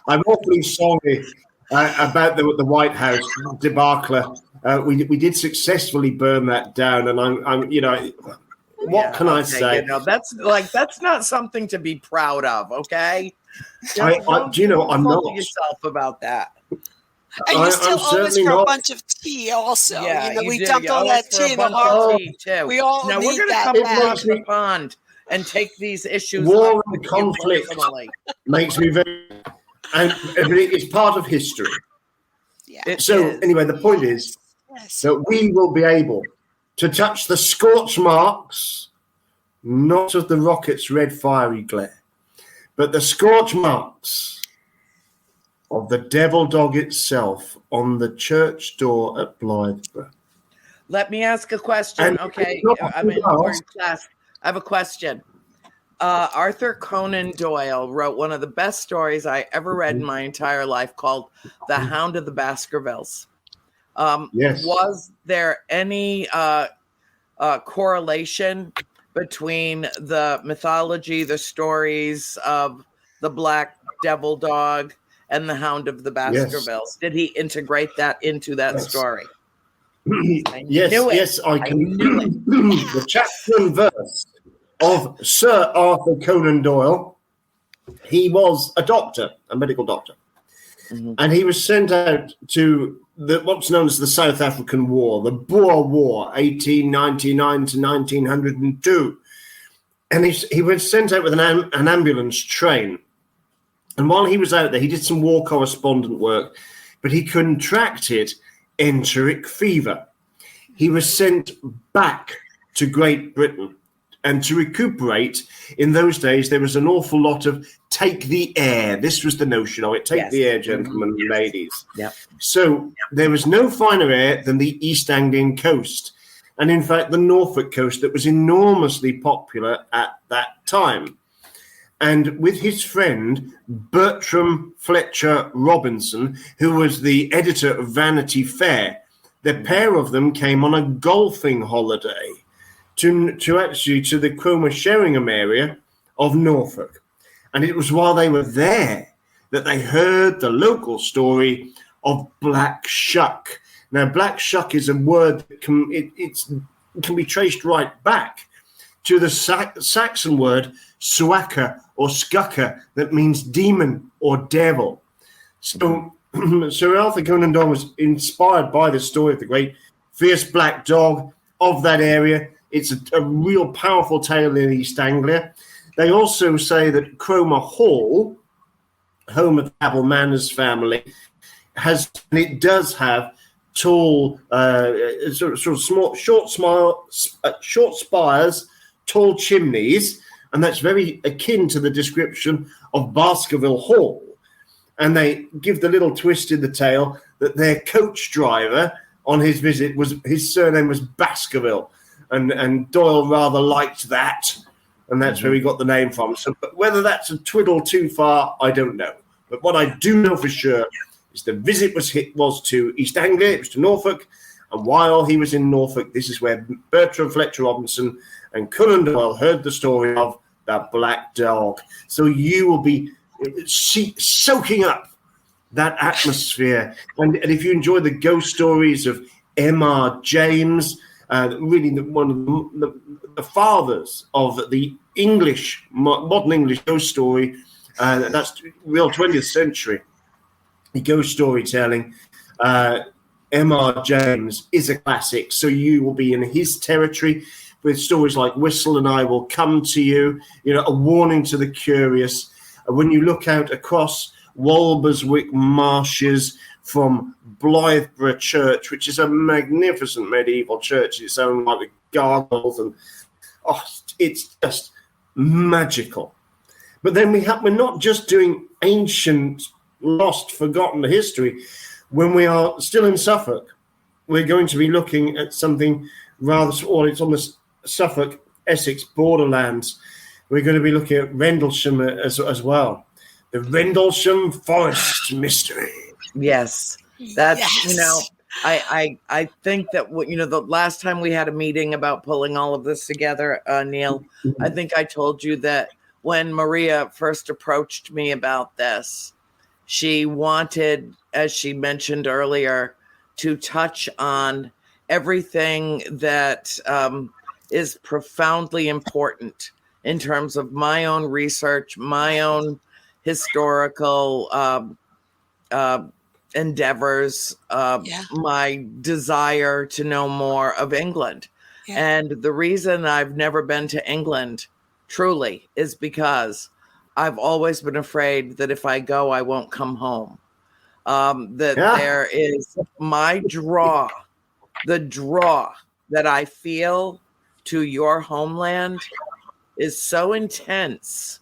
I'm awfully sorry about the White House debacle. We did successfully burn that down, and I'm what can I say? That's not something to be proud of. Okay. I'm not yourself about that. And you still owe us for a bunch of tea also. Yeah, we dumped all that tea in the harbor. We all need that back. The pond and take these issues war and conflict makes me very, and it's part of history. Yeah. So anyway, the point is that we will be able to touch the scorch marks, not of the rocket's red fiery glare, but the scorch marks of the devil dog itself on the church door at Blytheborough. Let me ask a question. And okay, I'm in class. I have a question. Arthur Conan Doyle wrote one of the best stories I ever read in my entire life called The Hound of the Baskervilles. Yes. Was there any correlation between the mythology, the stories of the Black Devil Dog and the Hound of the Baskervilles? Yes. Did he integrate that into that story? Yes, I can. The chapter and verse of Sir Arthur Conan Doyle, he was a doctor, a medical doctor, and he was sent out to what's known as the South African War, the Boer War, 1899 to 1902, and he was sent out with an ambulance train, and while he was out there, he did some war correspondent work, but he contracted enteric fever. He was sent back to Great Britain. And to recuperate, in those days, there was an awful lot of take the air. This was the notion of it. Take the air, gentlemen and ladies. Yep. So there was no finer air than the East Anglian coast. And in fact, the Norfolk coast that was enormously popular at that time. And with his friend, Bertram Fletcher Robinson, who was the editor of Vanity Fair, the pair of them came on a golfing holiday to the Cromer Sheringham area of Norfolk. And it was while they were there that they heard the local story of black shuck. Now, black shuck is a word that can be traced right back to the Saxon word suaka or skuka, that means demon or devil. So Sir Arthur Conan Doyle was inspired by the story of the great fierce black dog of that area. It's a real powerful tale in East Anglia. They also say that Cromer Hall, home of the Abel Manners family, does have tall, sort of small, short spires, tall chimneys, and that's very akin to the description of Baskerville Hall. And they give the little twist in the tale that their coach driver on his visit his surname was Baskerville. And Doyle rather liked that, and that's where he got the name from. So, but whether that's a twiddle too far, I don't know. But what I do know for sure is the visit was to East Anglia, it was to Norfolk, and while he was in Norfolk, this is where Bertram Fletcher Robinson and Conan Doyle heard the story of the Black Dog. So you will be soaking up that atmosphere. And if you enjoy the ghost stories of M.R. James, really one of the fathers of the modern English ghost story, that's real 20th century ghost storytelling. M.R. James is a classic, so you will be in his territory with stories like Whistle and I Will Come to You, a warning to the curious. When you look out across Walberswick marshes from Blytheborough Church, which is a magnificent medieval church in its own right, with gargoyles, and it's just magical. But then we're not just doing ancient, lost, forgotten history. When we are still in Suffolk, we're going to be looking at something it's on the Suffolk-Essex borderlands. We're going to be looking at Rendlesham as well. The Rendlesham Forest Mystery. Yes, that's, I think that, the last time we had a meeting about pulling all of this together, Neil, I think I told you that when Maria first approached me about this, she wanted, as she mentioned earlier, to touch on everything that is profoundly important in terms of my own research, my own historical endeavors, my desire to know more of England. Yeah. And the reason I've never been to England truly, is because I've always been afraid that if I go, I won't come home. There is my draw, the draw that I feel to your homeland is so intense.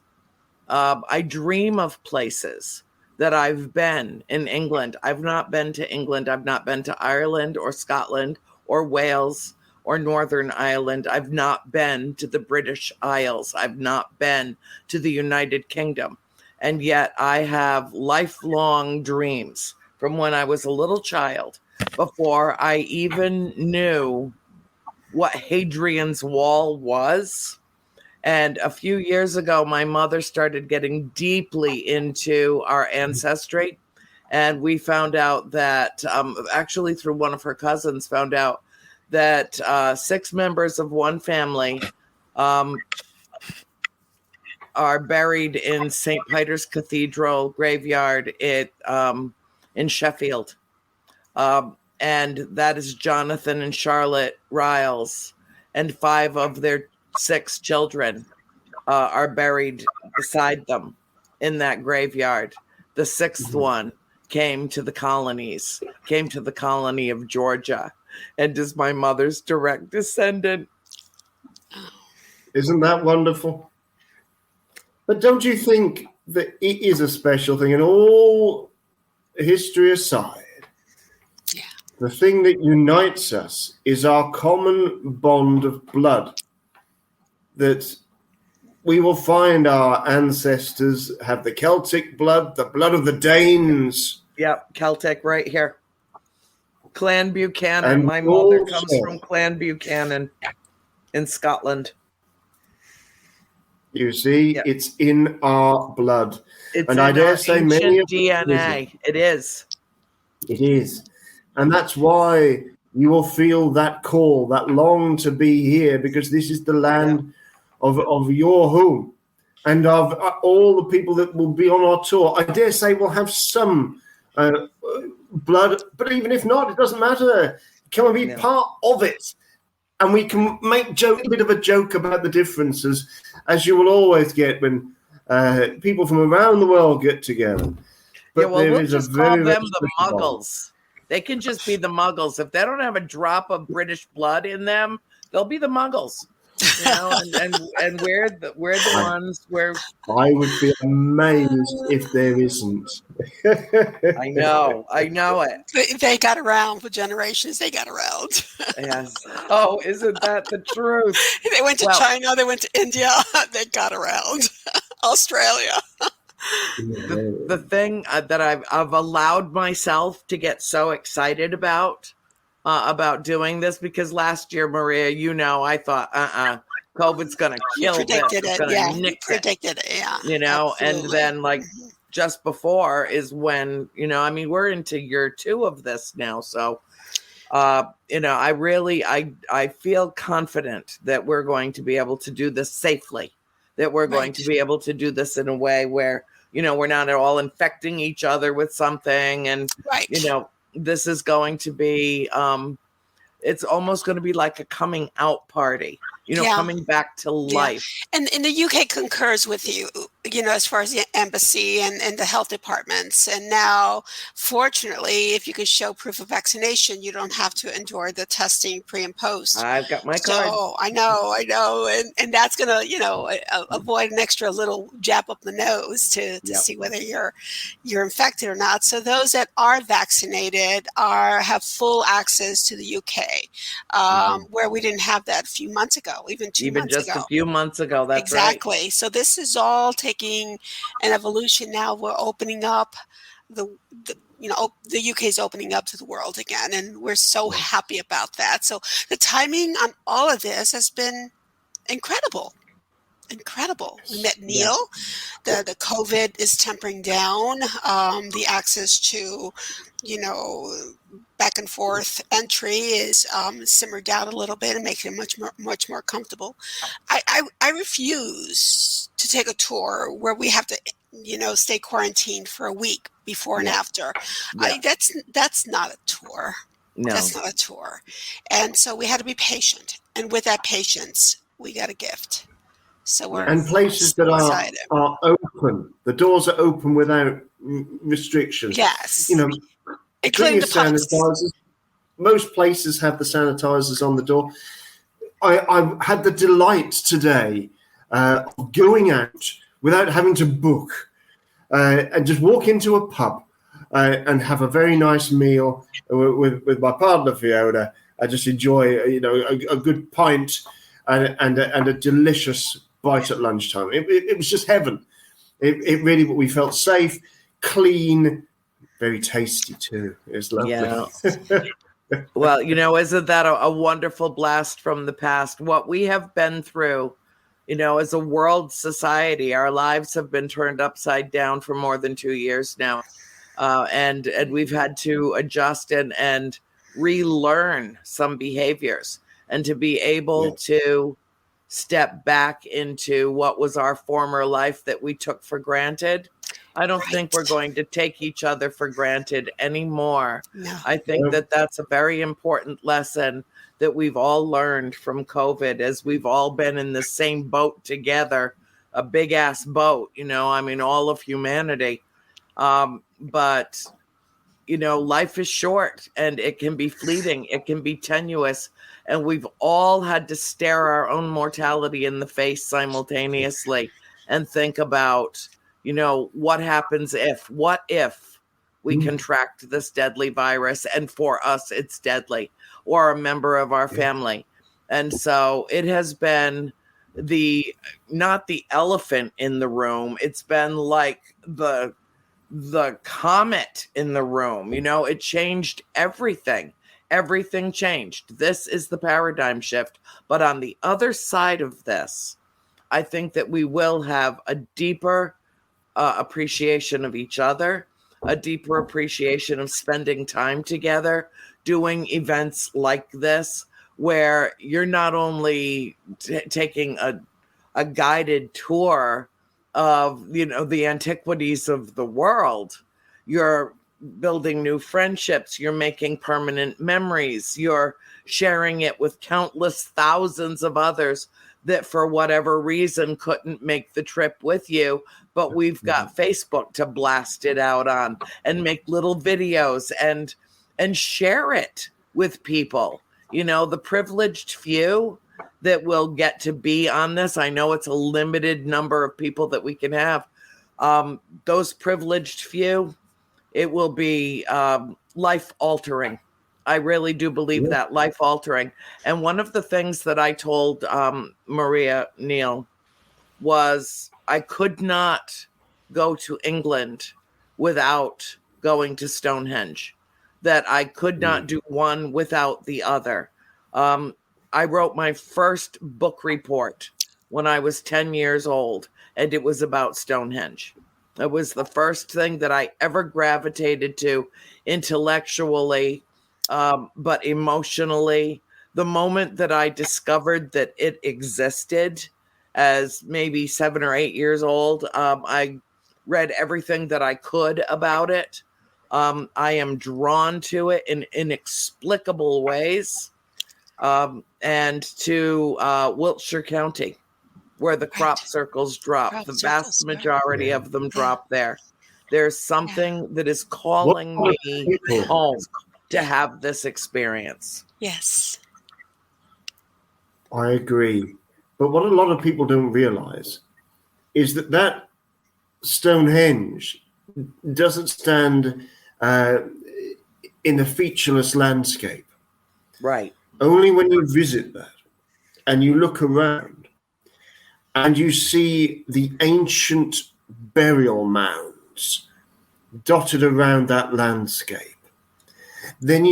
I dream of places that I've been in England. I've not been to England. I've not been to Ireland or Scotland or Wales or Northern Ireland. I've not been to the British Isles. I've not been to the United Kingdom. And yet I have lifelong dreams from when I was a little child, before I even knew what Hadrian's Wall was. And a few years ago, my mother started getting deeply into our ancestry. And we found out that, actually through one of her cousins, found out that 6 members of one family are buried in St. Peter's Cathedral graveyard in Sheffield. And that is Jonathan and Charlotte Riles, and 5 of their 6 children are buried beside them in that graveyard. The 6th one came to the colonies, came to the colony of Georgia, and is my mother's direct descendant. Isn't that wonderful? But don't you think that it is a special thing, and all history aside, the thing that unites us is our common bond of blood, that we will find our ancestors have the Celtic blood, the blood of the Danes. Yep, Celtic right here. Clan Buchanan. And my mother comes from Clan Buchanan in Scotland. You see, it's in our blood. It's and in I dare say many of DNA. It is. It is. And that's why you will feel that call, that long to be here, because this is the land of your home and of all the people that will be on our tour. I dare say we'll have some blood, but even if not, it doesn't matter. Can we be part of it? And we can make a bit of a joke about the differences, as you will always get when people from around the world get together. But we'll just call them the Muggles. They can just be the Muggles. If they don't have a drop of British blood in them, they'll be the Muggles. You know, and we're the ones where I would be amazed if there isn't. I know it. They got around for generations. They got around. Yes. Oh, isn't that the truth? They went to China. They went to India. They got around. Australia. The thing that I've allowed myself to get so excited about doing this, because last year, Maria, you know, I thought, COVID's going to kill this. Predicted it, yeah. You know, absolutely. And then like just before is when, you know, I mean, we're into year 2 of this now. So, you know, I feel confident that we're going to be able to do this safely, that we're going to be able to do this in a way where, you know, we're not at all infecting each other with something. And, you know, this is going to be, it's almost going to be like a coming out party, you know, coming back to life. And the UK concurs with you, you know, as far as the embassy and the health departments. And now, fortunately, if you can show proof of vaccination, you don't have to endure the testing pre and post. I've got my card. So I know. And that's going to, you know, avoid an extra little jab up the nose to see whether you're infected or not. So those that are vaccinated have full access to the UK, where we didn't have that a few months ago. Even just a few months ago. That's exactly. Right. So this is all taking an evolution. Now we're opening up the UK is opening up to the world again, and we're so happy about that. So the timing on all of this has been incredible. We met Neil. The COVID is tempering down. The access to, you know, back and forth entry is simmered down a little bit and making it much more comfortable. I refuse to take a tour where we have to, you know, stay quarantined for a week before and after. That's not a tour. No. That's not a tour. And so we had to be patient. And with that patience, we got a gift. So we're and places that are open. The doors are open without restrictions. Yes. Including the sanitizers. Most places have the sanitizers on the door. I had the delight today of going out without having to book and just walk into a pub and have a very nice meal with my partner Fiona. I just enjoy a good pint and a delicious bite at lunchtime. It was just heaven. It really, we felt safe, clean, very tasty too. It was lovely. Yeah. Well, isn't that a wonderful blast from the past? What we have been through, as a world society, our lives have been turned upside down for more than 2 years now. And we've had to adjust and relearn some behaviors, and to be able to step back into what was our former life that we took for granted. I don't think we're going to take each other for granted anymore. No. I think that that's a very important lesson that we've all learned from COVID, as we've all been in the same boat together, a big ass boat, all of humanity. But life is short, and it can be fleeting. It can be tenuous. And we've all had to stare our own mortality in the face simultaneously and think about, what happens if we contract this deadly virus, and for us it's deadly, or a member of our family. And so it has been not the elephant in the room. It's been like the comet in the room. It changed everything. Everything changed. This is the paradigm shift. But on the other side of this, I think that we will have a deeper appreciation of each other, a deeper appreciation of spending time together, doing events like this, where you're not only taking a guided tour of, the antiquities of the world, you're building new friendships, you're making permanent memories, you're sharing it with countless thousands of others that for whatever reason couldn't make the trip with you, but we've got Facebook to blast it out on and make little videos and share it with people. The privileged few that will get to be on this, I know it's a limited number of people that we can have. Those privileged few, it will be life altering. I really do believe that, life altering. And one of the things that I told Maria, Neil, was I could not go to England without going to Stonehenge, that I could not do one without the other. I wrote my first book report when I was 10 years old, and it was about Stonehenge. It was the first thing that I ever gravitated to intellectually, but emotionally. The moment that I discovered that it existed as maybe 7 or 8 years old, I read everything that I could about it. I am drawn to it in inexplicable ways. And to Wiltshire County, where the crop circles drop. The vast majority of them drop there. There's something that is calling me home to have this experience. Yes. I agree. But what a lot of people don't realize is that Stonehenge doesn't stand in a featureless landscape. Right. Only when you visit that and you look around and you see the ancient burial mounds dotted around that landscape, then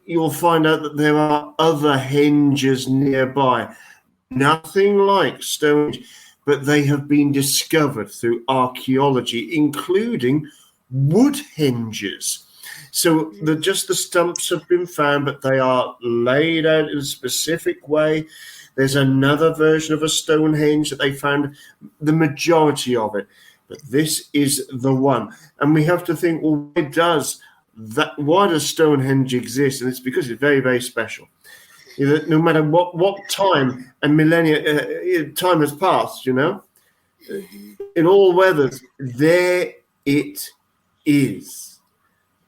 you'll find out that there are other henges nearby, nothing like Stonehenge, but they have been discovered through archaeology, including wood henges. So just the stumps have been found, but they are laid out in a specific way. There's another version of a Stonehenge that they found, the majority of it. But this is the one. And we have to think, well, why does Stonehenge exist? And it's because it's very, very special. No matter what time and millennia time has passed, in all weathers, there it is.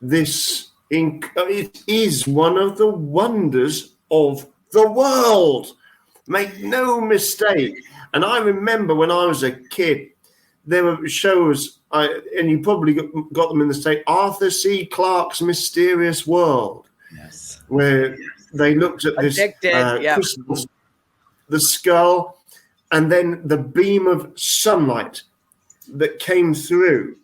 It is one of the wonders of the world. Make no mistake. And I remember when I was a kid, there were shows, and you probably got them in the States, Arthur C. Clarke's Mysterious World, yes, where they looked at this crystal, the skull, and then the beam of sunlight that came through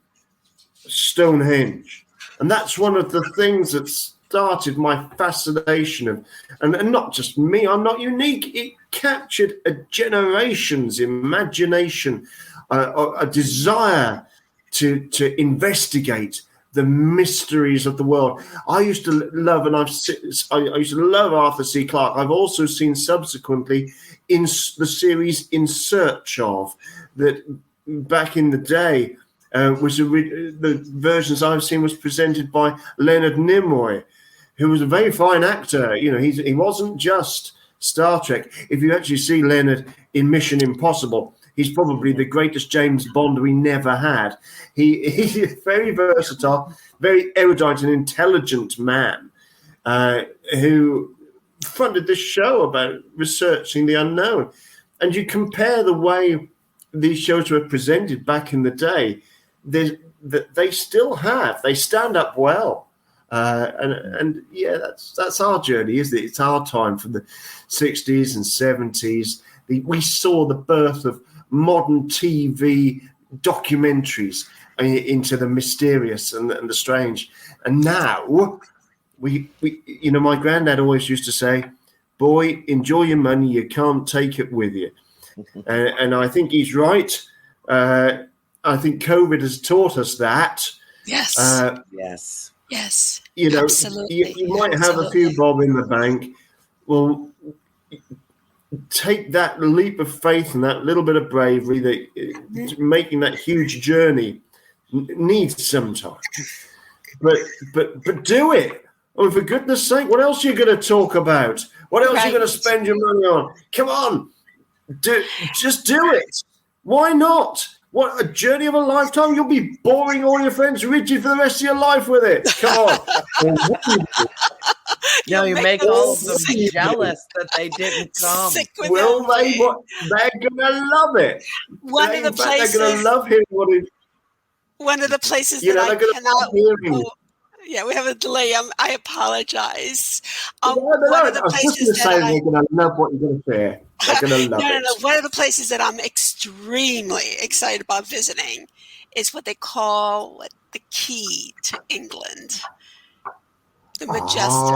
Stonehenge. And that's one of the things that started my fascination of, and not just me, I'm not unique. It captured a generation's imagination, a desire to investigate the mysteries of the world. I used to love, I used to love Arthur C. Clarke. I've also seen subsequently in the series In Search Of, that back in the day the versions I've seen was presented by Leonard Nimoy, who was a very fine actor. He wasn't just Star Trek. If you actually see Leonard in Mission Impossible, he's probably the greatest James Bond we never had. He's very versatile, very erudite and intelligent man who funded this show about researching the unknown. And you compare the way these shows were presented back in the day, they still they stand up well. And yeah, that's our journey, isn't it? It's our time from the 60s and 70s. We saw the birth of modern TV documentaries into the mysterious and the strange. And now we my granddad always used to say, boy, enjoy your money, you can't take it with you. And I think he's right. I think COVID has taught us that. Yes. Yes. Yes. Absolutely. You might have a few bob in the bank. Well, take that leap of faith and that little bit of bravery that making that huge journey needs some time. But do it. Oh, for goodness sake, what else are you going to talk about? What else are you going to spend your money on? Come on. Just do it. Why not? What a journey of a lifetime. You'll be boring all your friends rigid for the rest of your life with it. Come on. No, you make all of them jealous that they didn't come. Will they? They're going to love it. They're going to love hearing what it. One of the places that I cannot. Yeah, we have a delay. I apologize. One of the places that they're going to love what you're going to say. They're going to love it. No. One of the places that I'm extremely excited about visiting is what they call the key to England. The majestic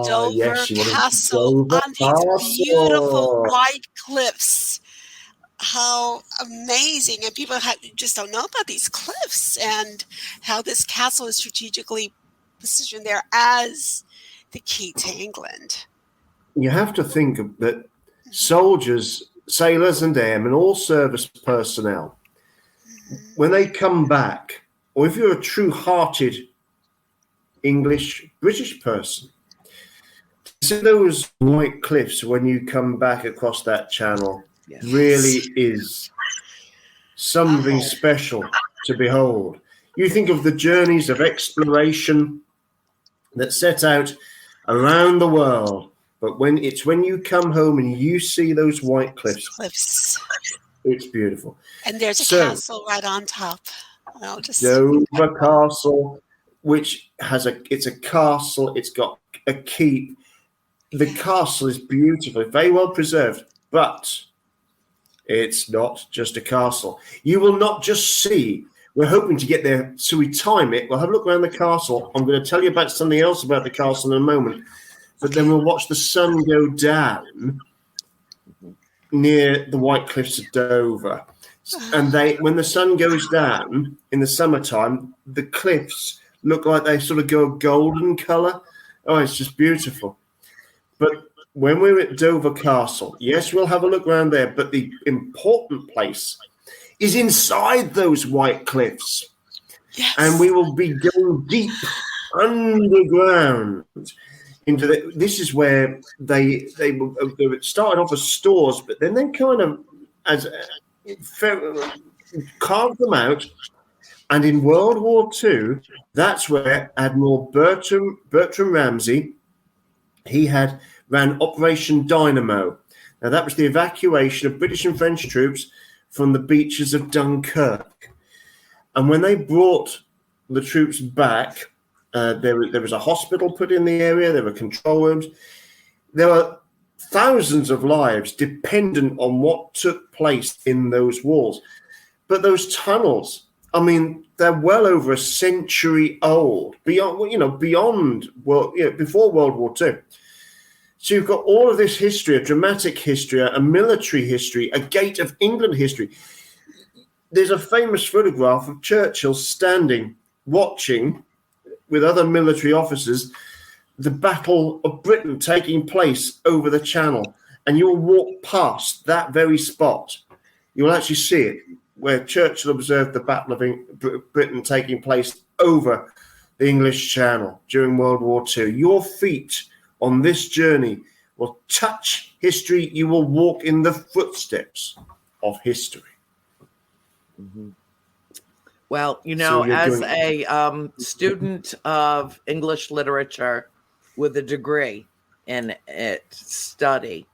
Dover Castle on these beautiful white cliffs. How amazing. And people just don't know about these cliffs and how this castle is strategically positioned there as the key to England. You have to think that soldiers, sailors and airmen, all service personnel, when they come back, or if you're a true-hearted English, British person, see those white cliffs when you come back across that channel really is something special to behold. You think of the journeys of exploration that set out around the world, but when you come home and you see those white cliffs, it's beautiful. And there's a castle right on top. Dover Castle, which it's a castle. It's got a keep. The castle is beautiful, very well preserved, but it's not just a castle. You will not just see. We're hoping to get there, so we time it. We'll have a look around the castle. I'm going to tell you about something else about the castle in a moment, but then we'll watch the sun go down near the White Cliffs of Dover. And when the sun goes down in the summertime, the cliffs look like they sort of go a golden colour. Oh, it's just beautiful. But when we're at Dover Castle, yes, we'll have a look around there, but the important place is inside those white cliffs. Yes. And we will be going deep underground this is where they started off as stores, but then they kind of carved them out. And in World War II, that's where Admiral Bertram Ramsay, he ran Operation Dynamo. Now, that was the evacuation of British and French troops from the beaches of Dunkirk. And when they brought the troops back, there was a hospital put in the area. There were control rooms. There were thousands of lives dependent on what took place in those walls. But those tunnels, I mean, they're well over a century old, before World War II. So you've got all of this history, a dramatic history, a military history, a Gate of England history. There's a famous photograph of Churchill standing, watching with other military officers, the Battle of Britain taking place over the Channel. And you'll walk past that very spot. You'll actually see it, where Churchill observed the Battle of Britain taking place over the English Channel during World War II. Your feet on this journey will touch history. You will walk in the footsteps of history. Mm-hmm. Well, as a student of English literature with a degree in study,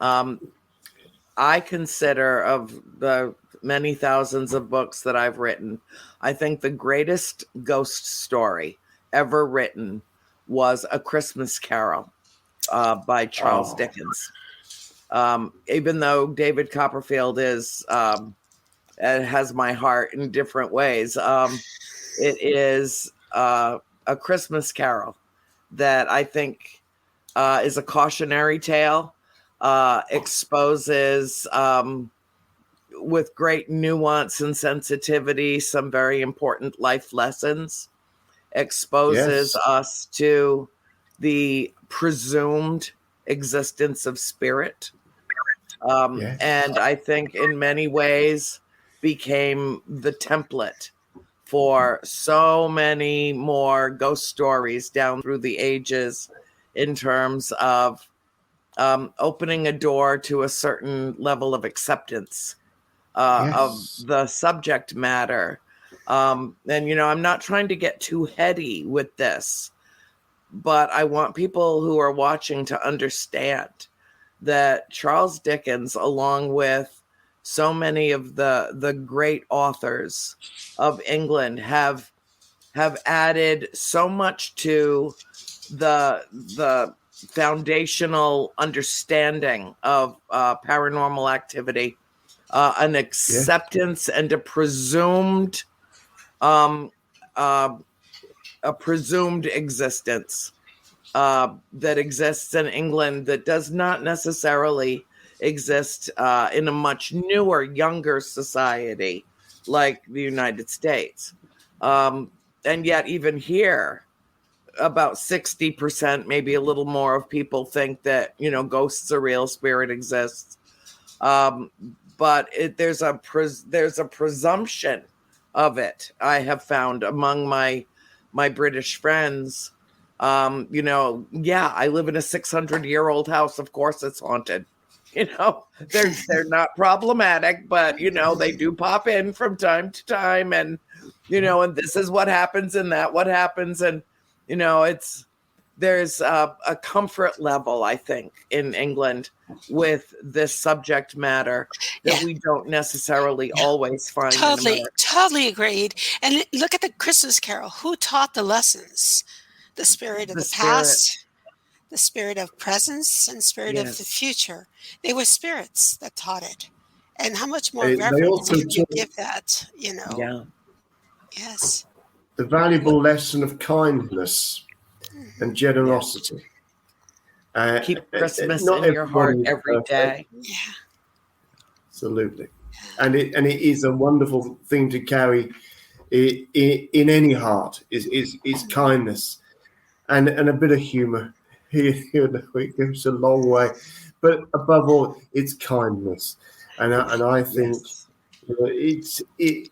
I consider, of the many thousands of books that I've written, I think the greatest ghost story ever written was A Christmas Carol by Charles Dickens. Even though David Copperfield has my heart in different ways, it is A Christmas Carol that I think is a cautionary tale, exposes with great nuance and sensitivity some very important life lessons, exposes us to the presumed existence of spirit, and I think in many ways became the template for so many more ghost stories down through the ages, in terms of opening a door to a certain level of acceptance of the subject matter. And, I'm not trying to get too heady with this, but I want people who are watching to understand that Charles Dickens, along with so many of the great authors of England, have added so much to the foundational understanding of paranormal activity, an acceptance and a presumed existence that exists in England that does not necessarily exist in a much newer, younger society like the United States. And yet even here, about 60%, maybe a little more, of people think that, ghosts are real, spirit exists. But there's a presumption of it, I have found, among my British friends. I live in a 600-year-old house. Of course it's haunted. They're not problematic, but, they do pop in from time to time, and, and this is what happens and that what happens. And, there's a comfort level, I think, in England with this subject matter that we don't necessarily always find. Totally agreed. And look at the Christmas Carol. Who taught the lessons? The spirit of the past, the spirit of presence, and spirit of the future. They were spirits that taught it. And how much more reverence can you give that, Yeah. Yes. The valuable lesson of kindness and generosity. Keep Christmas in your heart every day. Yeah. Absolutely. And it is a wonderful thing to carry in any heart, is kindness and a bit of humor. It goes a long way. But above all, it's kindness. And I think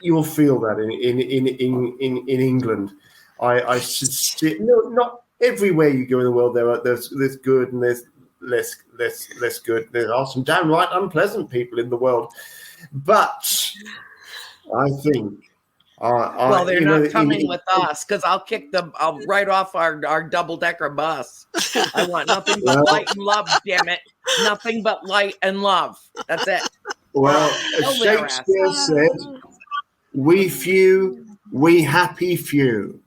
you'll feel that in England. I should not everywhere you go in the world, there's good and there's less good. There are some downright unpleasant people in the world, but I think. Well, they're not coming with us because I'll write off our double-decker bus. I want nothing but light and love, damn it. Nothing but light and love. That's it. Well, as Shakespeare said, we few, we happy few.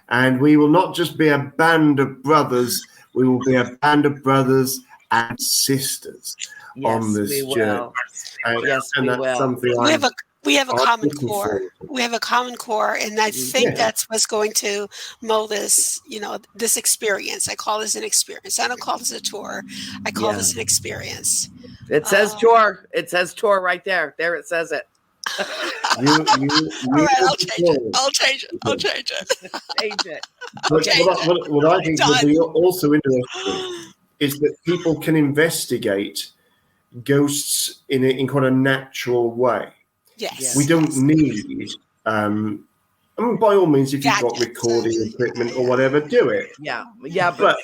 And we will not just be a band of brothers, we will be a band of brothers and sisters on this journey. Yes, we will. Something we have a common core. We have a common core, and I think that's what's going to mold this, this experience. I call this an experience. I don't call this a tour. I call this an experience. It says tour. It says tour right there. There it says it. All right, I'll change it. Change it. What I think would be also interesting is that people can investigate ghosts in quite a natural way. Yes. We don't need, I mean, by all means, if you've got recording equipment or whatever, do it. Yeah, but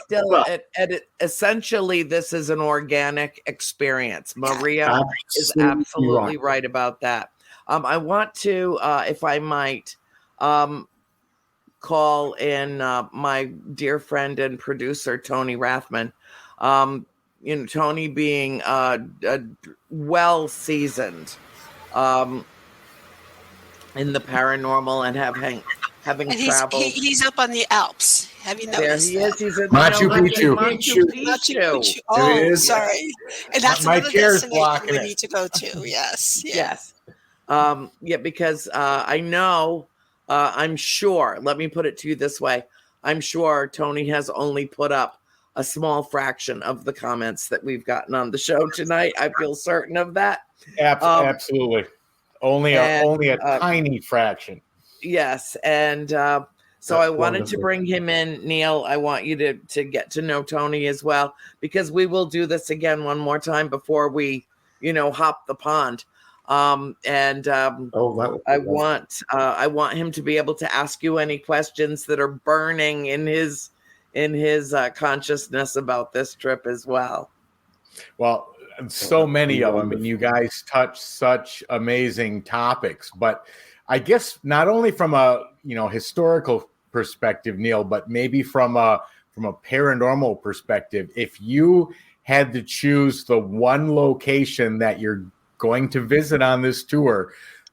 essentially, this is an organic experience. Maria is absolutely right about that. I want to, if I might, call in my dear friend and producer, Tony Rathman. Tony being well-seasoned in the paranormal and having traveled. He's up on the Alps. Have you noticed? There he is. He's in Machu Picchu. Machu Picchu. Oh, sorry. And that's my another destination we need to go to. Yes. Because I know, I'm sure, let me put it to you this way. I'm sure Tony has only put up a small fraction of the comments that we've gotten on the show tonight. I feel certain of that. Absolutely. Only a tiny fraction. Yes. And so I wanted to bring him in. Neil, I want you to get to know Tony as well, because we will do this again one more time before we, hop the pond. I want him to be able to ask you any questions that are burning in his consciousness about this trip as well. Well, so many of them, and you guys touch such amazing topics. But I guess not only from a historical perspective, Neil, but maybe from a paranormal perspective, if you had to choose the one location that you're going to visit on this tour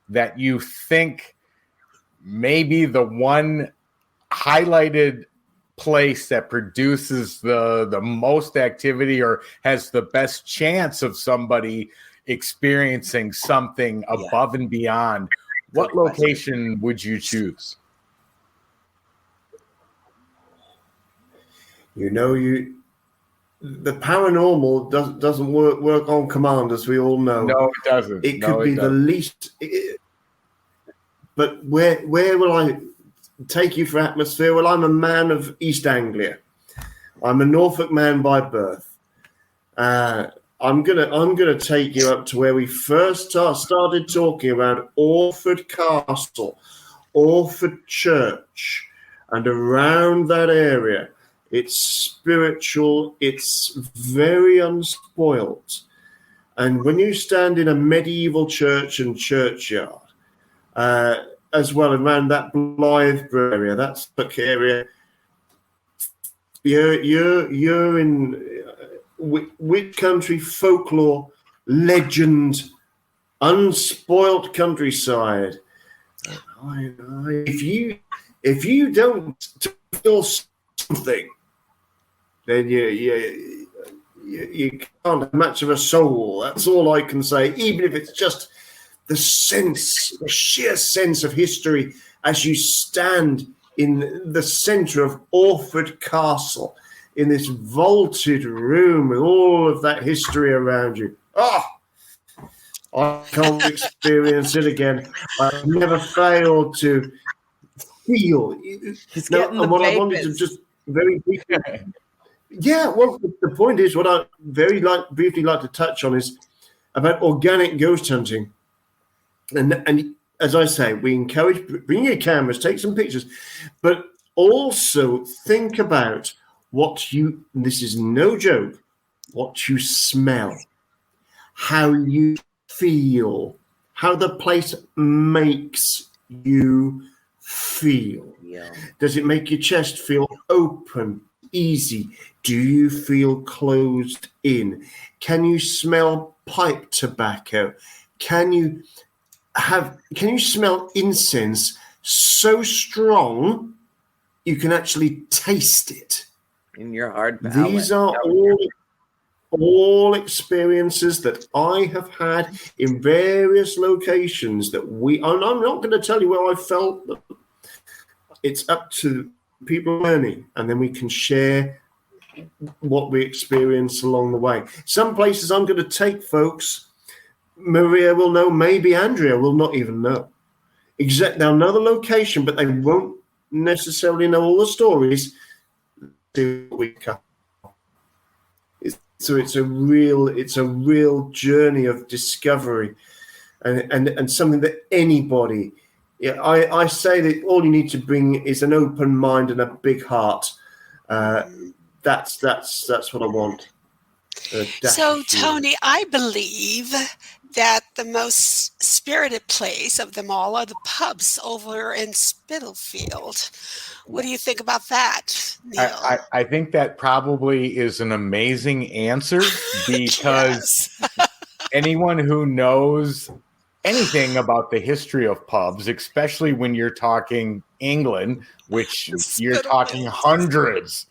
that you think maybe the one highlighted place that produces the most activity or has the best chance of somebody experiencing something above and beyond, what location would you choose? The paranormal doesn't work on command, as we all know. No, it doesn't. It could be the least. But where will I take you for atmosphere? Well, I'm a man of East Anglia. I'm a Norfolk man by birth. I'm gonna take you up to where we first started talking about Orford Castle, Orford Church, and around that area. It's spiritual. It's very unspoilt. And when you stand in a medieval church and churchyard, as well around that Blytheborough area, that Suffolk area, you're in which country? Folklore, legend, unspoilt countryside. If you don't feel something, then you can't have much of a soul. That's all I can say. Even if it's just the sheer sense of history as you stand in the centre of Orford Castle, in this vaulted room with all of that history around you. I can't experience it again. I've never failed to feel. What I wanted to just very briefly. Yeah, well, the point is, what I briefly like to touch on is about organic ghost hunting. And as I say, we encourage, bring your cameras, take some pictures, but also think about this is no joke, what you smell, how you feel, how the place makes you feel. Yeah. Does it make your chest feel open, easy? Do you feel closed in? Can you smell pipe tobacco? Can you smell incense so strong you can actually taste it? In your hard palate. These are all experiences that I have had in various locations that and I'm not going to tell you where I felt them. It's up to people learning, and then we can share what we experience along the way. Some places I'm going to take folks, Maria will know, maybe Andrea will not even know. They'll know the location, but they won't necessarily know all the stories. So it's a real journey of discovery, and something that anybody. Yeah, I say that all you need to bring is an open mind and a big heart. That's what I want. So, Tony, I believe that the most spirited place of them all are the pubs over in Spitalfield. What do you think about that, Neil? I think that probably is an amazing answer, because anyone who knows anything about the history of pubs, especially when you're talking England, which you're talking hundreds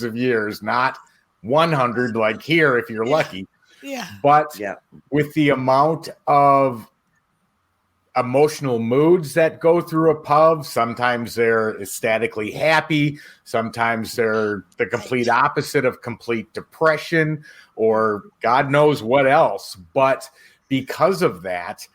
of years, not 100 like here if you're lucky. Yeah. But with the amount of emotional moods that go through a pub, sometimes they're ecstatically happy, sometimes they're the complete opposite of complete depression, or God knows what else. But because of that,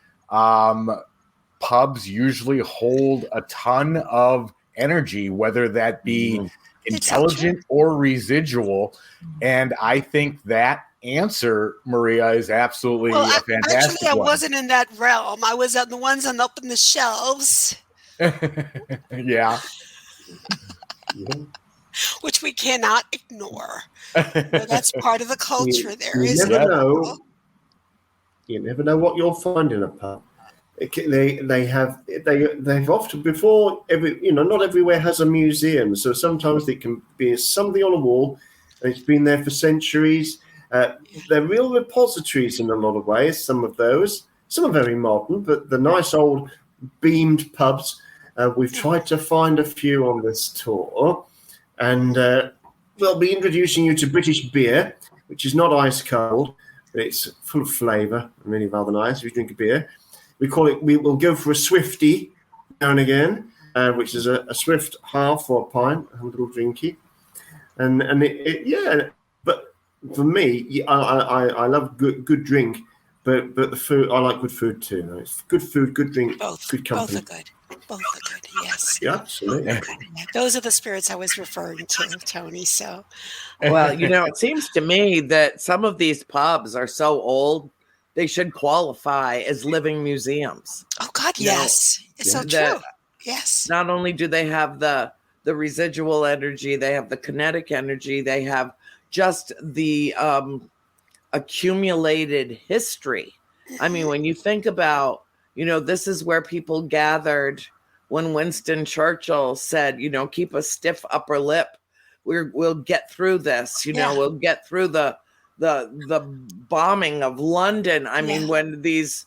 pubs usually hold a ton of energy, whether that be intelligent or residual. And I think that answer, Maria, is absolutely a fantastic actually, I one. wasn't in that realm. I was at the ones on up in the shelves. Yeah. Which we cannot ignore. That's part of the culture there. You never know. You never know what you'll find in a pub. They've often before not everywhere has a museum, so sometimes it can be something on a wall, and it's been there for centuries. They're real repositories in a lot of ways. Some of those, some are very modern, but the nice old beamed pubs. We've tried to find a few on this tour, and we'll be introducing you to British beer, which is not ice cold, but it's full of flavour and really rather nice. If you drink a beer. We will go for a Swifty now and again, which is a Swift half or a pint, a little drinky. But for me, I love good drink, but the food, I like good food too. It's good food, good drink, good company. Both are good, yes. Yeah, absolutely. Those are the spirits I was referring to, Tony. So, well, it seems to me that some of these pubs are so old, they should qualify as living museums. Oh God, yes. It's so true. Yes. Not only do they have the residual energy, they have the kinetic energy, they have just the accumulated history. I mean, when you think about, this is where people gathered when Winston Churchill said, keep a stiff upper lip. We'll get through this. We'll get through the bombing of London. I mean, when these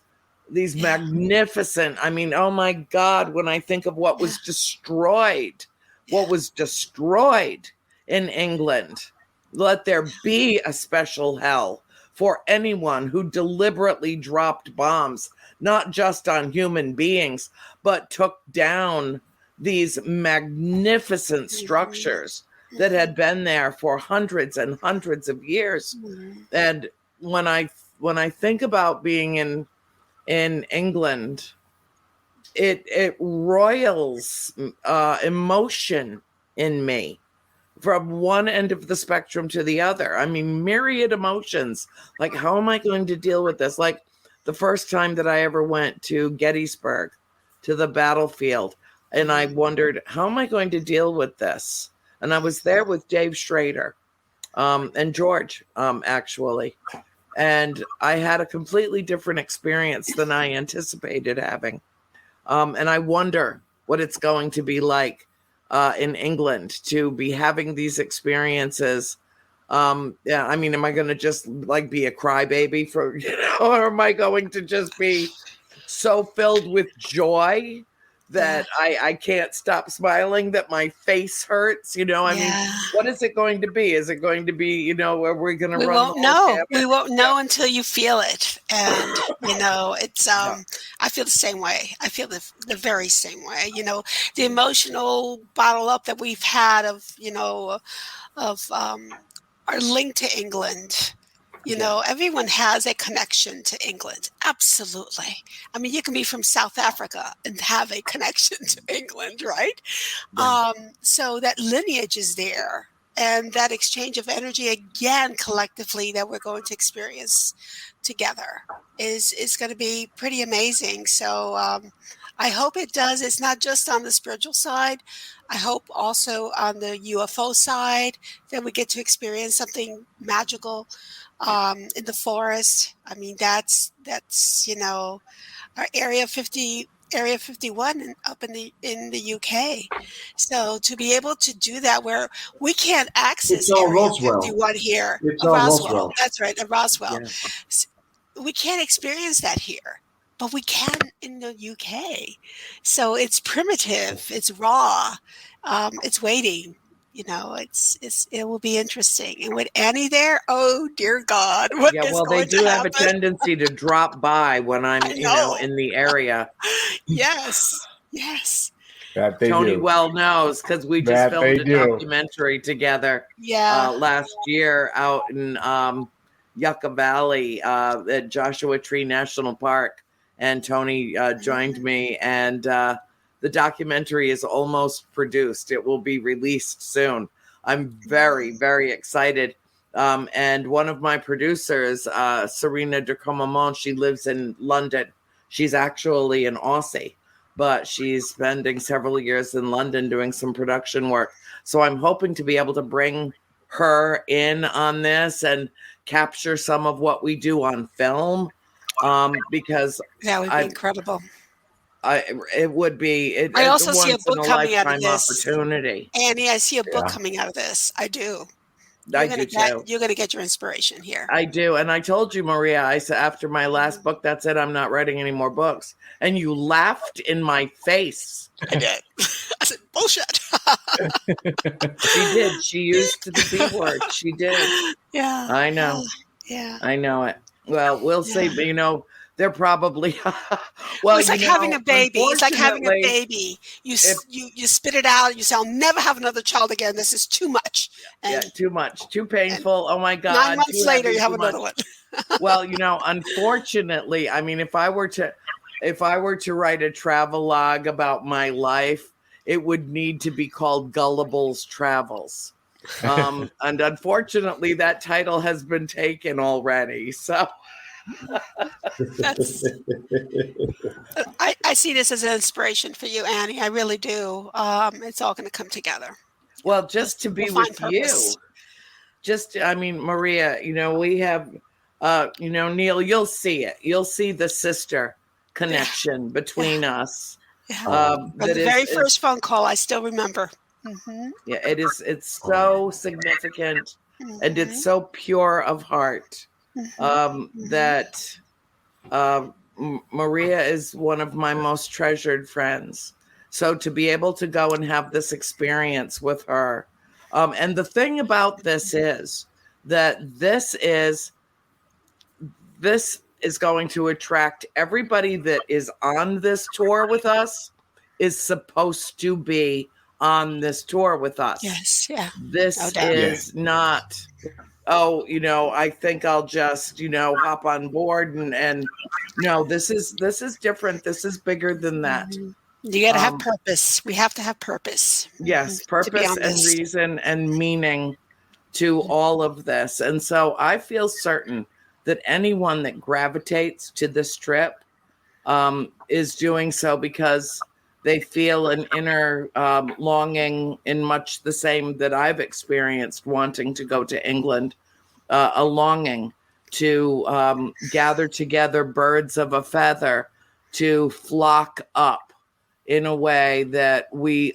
magnificent, oh my God, when I think of what was destroyed in England, let there be a special hell for anyone who deliberately dropped bombs, not just on human beings, but took down these magnificent structures that had been there for hundreds and hundreds of years. And when I think about being in England, it roils emotion in me from one end of the spectrum to the other. I mean, myriad emotions. Like, how am I going to deal with this? Like the first time that I ever went to Gettysburg, to the battlefield, and I wondered, how am I going to deal with this? and I was there with Dave Schrader and George, actually. And I had a completely different experience than I anticipated having. And I wonder what it's going to be like in England to be having these experiences. Yeah, I mean, am I going to just like be a crybaby for, or am I going to just be so filled with joy that I can't stop smiling, that my face hurts? I mean, what is it going to be? Is it going to be, are we going to run? We won't know. We won't know until you feel it. And, it's, I feel the same way. I feel the very same way. The emotional bottle up that we've had of our link to England. Everyone has a connection to England. Absolutely. I mean, you can be from South Africa and have a connection to England, right? Yeah. So that lineage is there. And that exchange of energy, again, collectively, that we're going to experience together is going to be pretty amazing. So I hope it does. It's not just on the spiritual side. I hope also on the UFO side that we get to experience something magical in the forest. I mean, that's our Area 51 up in the UK. So to be able to do that, where we can't access Area 51 here, Roswell. That's right, Roswell. Yeah. We can't experience that here, but we can in the UK. So it's primitive, it's raw, it's waiting. It will be interesting. And with Annie there, oh dear God, they do have a tendency to drop by when I'm, in the area. Yes. That they Tony do. well knows, because we just filmed a documentary together. Last year out in Yucca Valley at Joshua Tree National Park, and Tony joined me, and the documentary is almost produced. It will be released soon. I'm very, very excited. And one of my producers, Serena de Comamont, she lives in London. She's actually an Aussie, but she's spending several years in London doing some production work. So I'm hoping to be able to bring her in on this and capture some of what we do on film, because that would be incredible. It would be. I also see a book coming out of this. Opportunity. Annie, I see a book coming out of this. I do. You're going to get your inspiration here. I do. And I told you, Maria, I said, after my last book, that's it. I'm not writing any more books. And you laughed in my face. I did. I said, bullshit. She did. She used the B word. She did. Yeah. I know. Yeah. I know it. Well, we'll see. But, they're probably it's like having a baby. It's like having a baby. You spit it out. You say, "I'll never have another child again. This is too much." Too much, too painful. Oh my God! 9 months later, you have another one. Well, unfortunately, I mean, if I were to write a travelogue about my life, it would need to be called Gullible's Travels. And unfortunately, that title has been taken already. So. I see this as an inspiration for you, Annie. I really do. It's all going to come together. Well, just to be with you, Maria, we have, Neil, you'll see it. You'll see the sister connection between us. Yeah. The very first phone call, I still remember. Mm-hmm. Yeah, it is. It's so significant, and it's so pure of heart. That Maria is one of my most treasured friends. So to be able to go and have this experience with her. And the thing about this is that this is going to attract everybody that is on this tour with us, is supposed to be on this tour with us. Yes, yeah. This is not... I think I'll just, hop on board and no, this is different. This is bigger than that. You got to have purpose. We have to have purpose. Yes, purpose and reason and meaning to all of this. And so I feel certain that anyone that gravitates to this trip is doing so because They feel an inner longing, in much the same that I've experienced, wanting to go to England, a longing to gather together birds of a feather, to flock up in a way that we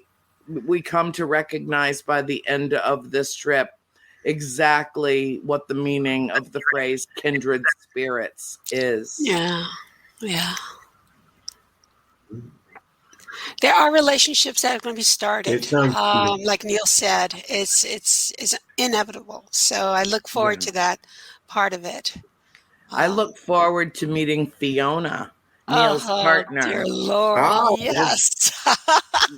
come to recognize by the end of this trip exactly what the meaning of the phrase kindred spirits is. Yeah. There are relationships that are going to be started. Like Neil said, it's inevitable. So I look forward to that part of it. I look forward to meeting Fiona, Neil's partner. Dear Lord, yes.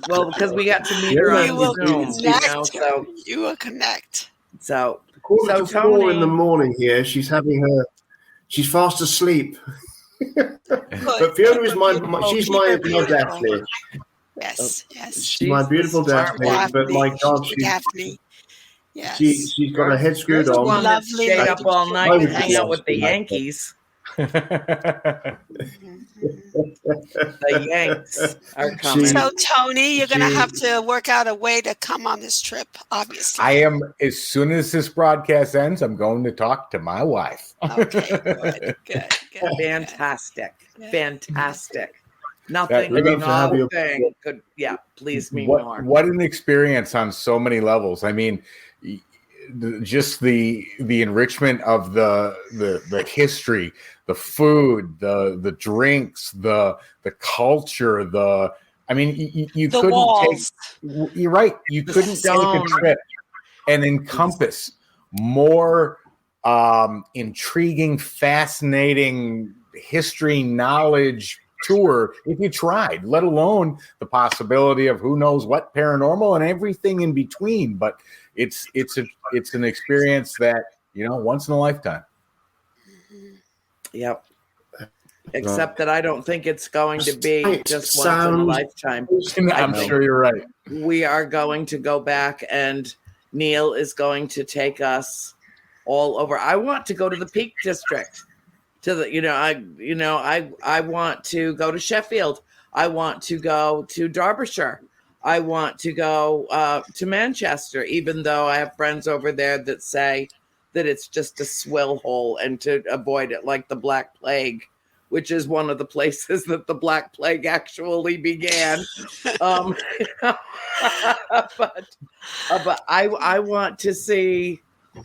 Well, because we got to meet her on Zoom, so you will connect. So, Tony, 4 in the morning here. She's fast asleep. But Fiona is she's my Daphne. Yes. She's my beautiful Daphne. But my God, Daphne. Yes. She's got her head screwed on. Lovely. Stay up all night and hang out with the Yankees. The Yanks are coming. So, Tony, you're going to have to work out a way to come on this trip, obviously. I am. As soon as this broadcast ends, I'm going to talk to my wife. Okay, good. Fantastic. Nothing could, please me more. What an experience on so many levels. I mean, just the enrichment of the history, the food, the drinks, the culture, you couldn't walls. You're right. You couldn't take a trip and encompass more intriguing, fascinating history knowledge tour if you tried, let alone the possibility of who knows what paranormal and everything in between. But it's an experience that, once in a lifetime. Yep. Except that I don't think it's going to be just once in a lifetime. I'm sure you're right. We are going to go back, and Neil is going to take us all over. I want to go to the Peak District. I want to go to Sheffield. I want to go to Derbyshire. I want to go to Manchester, even though I have friends over there that say that it's just a swill hole and to avoid it, like the Black Plague, which is one of the places that the Black Plague actually began. But I want to see.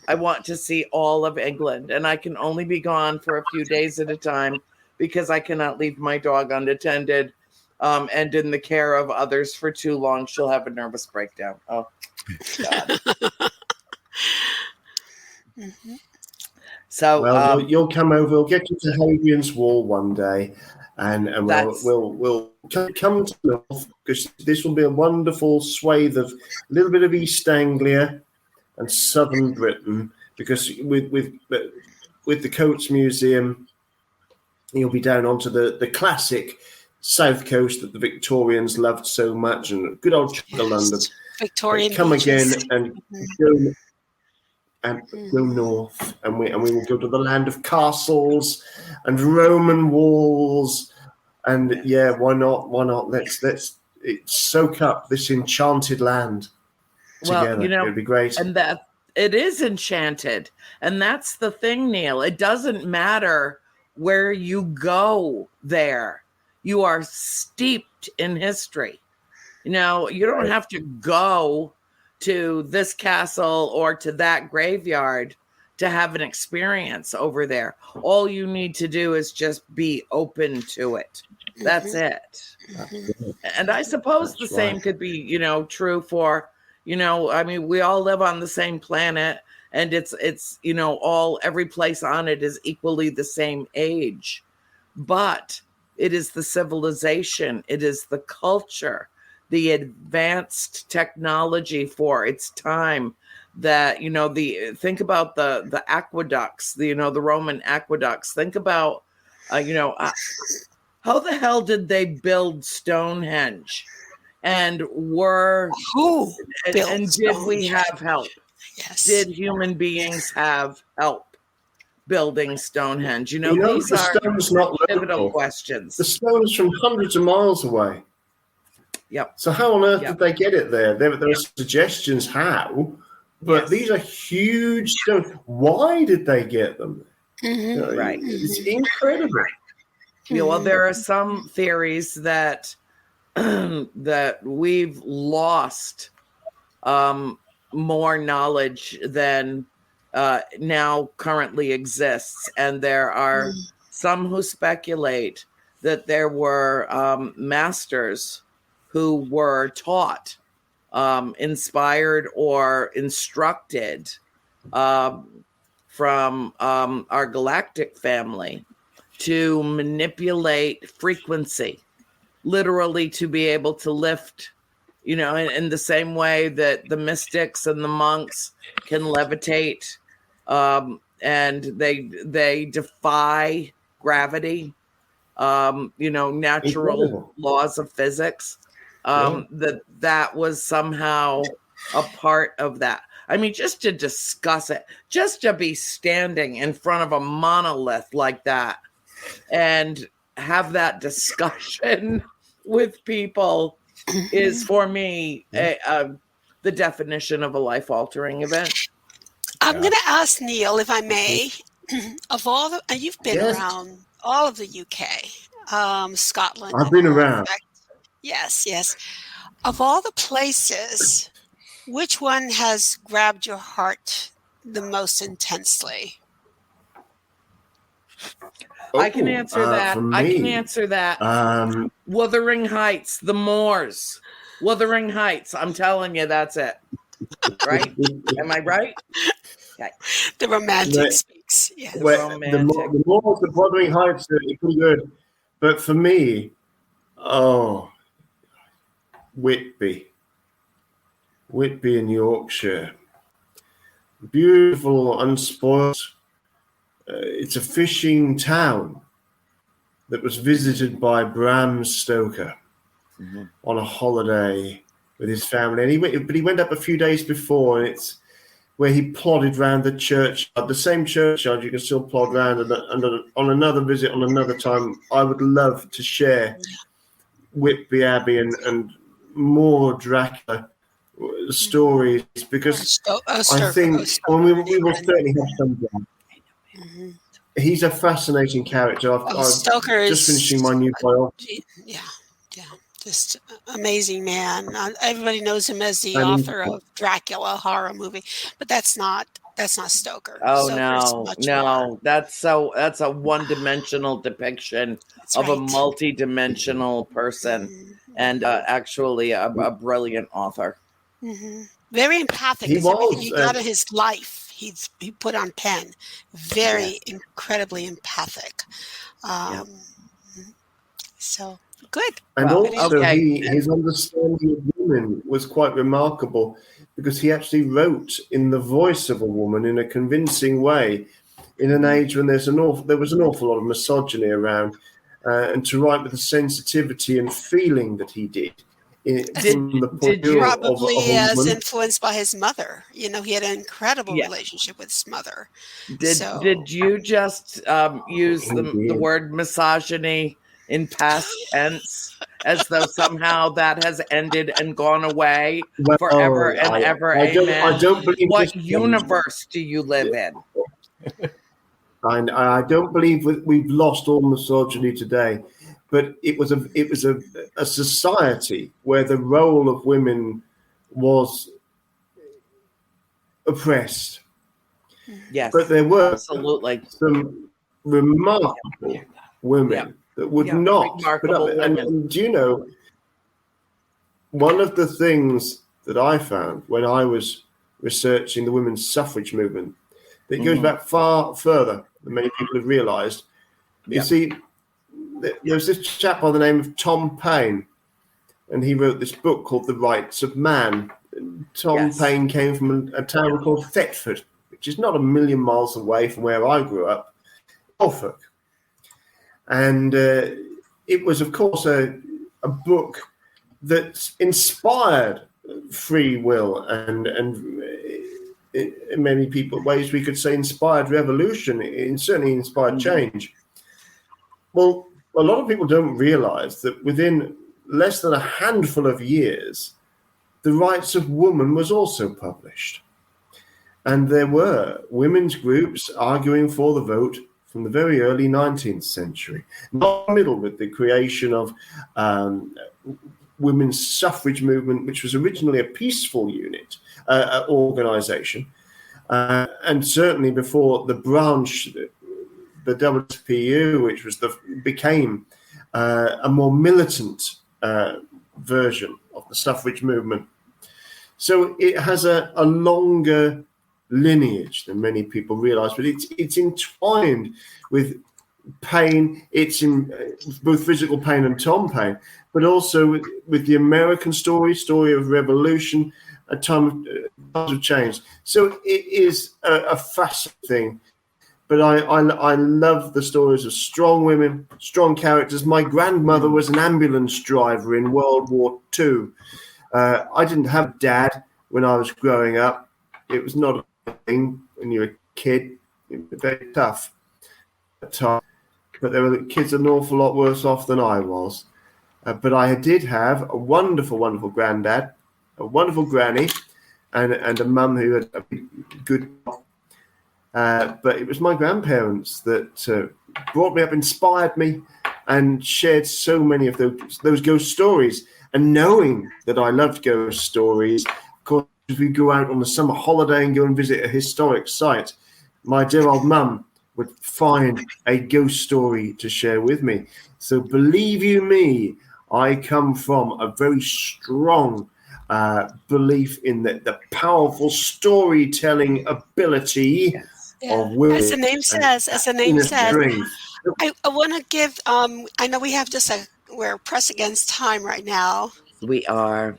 I want to see all of England, and I can only be gone for a few days at a time because I cannot leave my dog unattended and in the care of others for too long. She'll have a nervous breakdown. Oh, God. So you'll come over. We'll get you to Hadrian's Wall one day, and we'll come to the north, because this will be a wonderful swathe of a little bit of East Anglia and southern Britain, because with the Coates Museum, you'll be down onto the classic south coast that the Victorians loved so much, and good old chunk of London. Victorian come beaches. Again and go north, and we will go to the land of castles and Roman walls, and why not? Let's soak up this enchanted land. Together. Well, it'd be great. And that it is enchanted. And that's the thing, Neil. It doesn't matter where you go there. You are steeped in history. You don't have to go to this castle or to that graveyard to have an experience over there. All you need to do is just be open to it. That's it. And I suppose the same could be, true for, we all live on the same planet, and it's every place on it is equally the same age, but it is the civilization, it is the culture, the advanced technology for its time that, think about the aqueducts, the Roman aqueducts. Think about, how the hell did they build Stonehenge? And did we have help? Yes. Did human beings have help building Stonehenge? These the are stone's not pivotal local. questions. The stone's from hundreds of miles away. Yep. So how on earth did they get it there? There are suggestions how, but these are huge stones. Why did they get them? Right. It's incredible. Yeah, well, there are some theories that that we've lost more knowledge than now currently exists, and there are some who speculate that there were masters who were taught, inspired or instructed from our galactic family to manipulate frequency, literally to be able to lift, in the same way that the mystics and the monks can levitate, and they defy gravity, natural laws of physics, that was somehow a part of that. I mean, just to discuss it, just to be standing in front of a monolith like that and have that discussion with people is, for me, the definition of a life-altering event. I'm going to ask Neil, if I may, of all the, and you've been around all of the UK, Scotland. I've been around. Yes. Of all the places, which one has grabbed your heart the most intensely? I can answer that. Wuthering Heights, the Moors. Wuthering Heights. I'm telling you, that's it. Right? Am I right? Okay. The romantic speaks. Yeah. The Moors, the Wuthering Heights are pretty good. But for me, Whitby in Yorkshire. Beautiful, unspoiled. It's a fishing town that was visited by Bram Stoker on a holiday with his family. And he went up a few days before, and it's where he plodded around the churchyard, the same churchyard you can still plod around. And on another visit, on another time, I would love to share Whitby Abbey and more Dracula stories, because I think we will certainly have some. He's a fascinating character. Stoker is just finishing my new biography. Yeah, just amazing man. Everybody knows him as the author of Dracula horror movie, but that's not Stoker. Oh, Stoker's no, that's a one-dimensional depiction of a multi-dimensional person, and actually a brilliant author. Very empathic. Everything he got of his life, he put on pen. Very incredibly empathic. So good. And also, his understanding of women was quite remarkable, because he actually wrote in the voice of a woman in a convincing way, in an age when there was an awful lot of misogyny around, and to write with the sensitivity and feeling that he did. Probably as influenced by his mother. He had an incredible relationship with his mother. Did you just use the word misogyny in past tense, as though somehow that has ended and gone away forever and ever? Amen. I don't believe. What universe do you live in? I don't believe we've lost all misogyny today. But it was a society where the role of women was oppressed. Yes, but there were absolutely some remarkable women that would not put up. And do you know, one of the things that I found when I was researching the women's suffrage movement, that goes back far further than many people have realised. You see, there was this chap by the name of Tom Paine, and he wrote this book called The Rights of Man. Tom Paine came from a town called Thetford, which is not a million miles away from where I grew up, Norfolk. And it was, of course, a book that inspired free will and in many ways we could say inspired revolution. It certainly inspired change. Well, a lot of people don't realize that within less than a handful of years, The Rights of Woman was also published. And there were women's groups arguing for the vote from the very early 19th century, not middle with the creation of women's suffrage movement, which was originally a peaceful unit, organization. And certainly before the branch, the WSPU, which was became a more militant version of the suffrage movement. So it has a longer lineage than many people realize, but it's entwined with pain. It's in both physical pain and Tom pain, but also with the American story of revolution, a time of change. So it is a fascinating thing. But I love the stories of strong women, strong characters. My grandmother was an ambulance driver in World War II. I didn't have a dad when I was growing up. It was not a thing when you were a kid. It was very tough at times. But there were kids an awful lot worse off than I was. But I did have a wonderful, wonderful granddad, a wonderful granny, and a mum who had a good. But it was my grandparents that brought me up, inspired me, and shared so many of those ghost stories. And knowing that I loved ghost stories, of course, if we go out on the summer holiday and go and visit a historic site, my dear old mum would find a ghost story to share with me. So believe you me, I come from a very strong belief in the powerful storytelling ability of women. As the name says, I want to give, I know we have we're pressed against time right now. We are.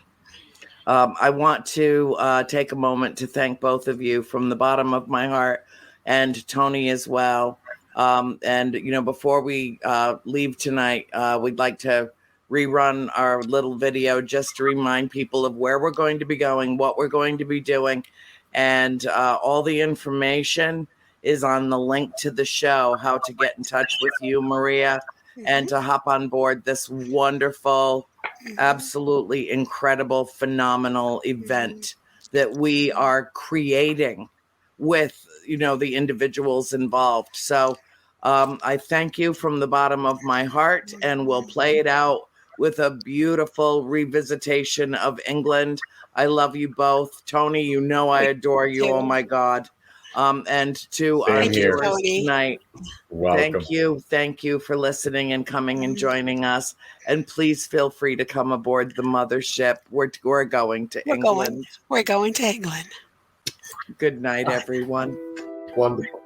I want to take a moment to thank both of you from the bottom of my heart, and Tony as well. And, before we leave tonight, we'd like to rerun our little video just to remind people of where we're going to be going, what we're going to be doing. And all the information is on the link to the show, how to get in touch with you, Maria, and to hop on board this wonderful, absolutely incredible, phenomenal event that we are creating with, the individuals involved. So I thank you from the bottom of my heart, and we'll play it out with a beautiful revisitation of England. I love you both. Tony, I adore you. Oh my God. And to our viewers tonight, welcome. Thank you for listening and coming and joining us. And please feel free to come aboard the mothership. We're going to England. We're going to England. Good night, everyone. Wonderful.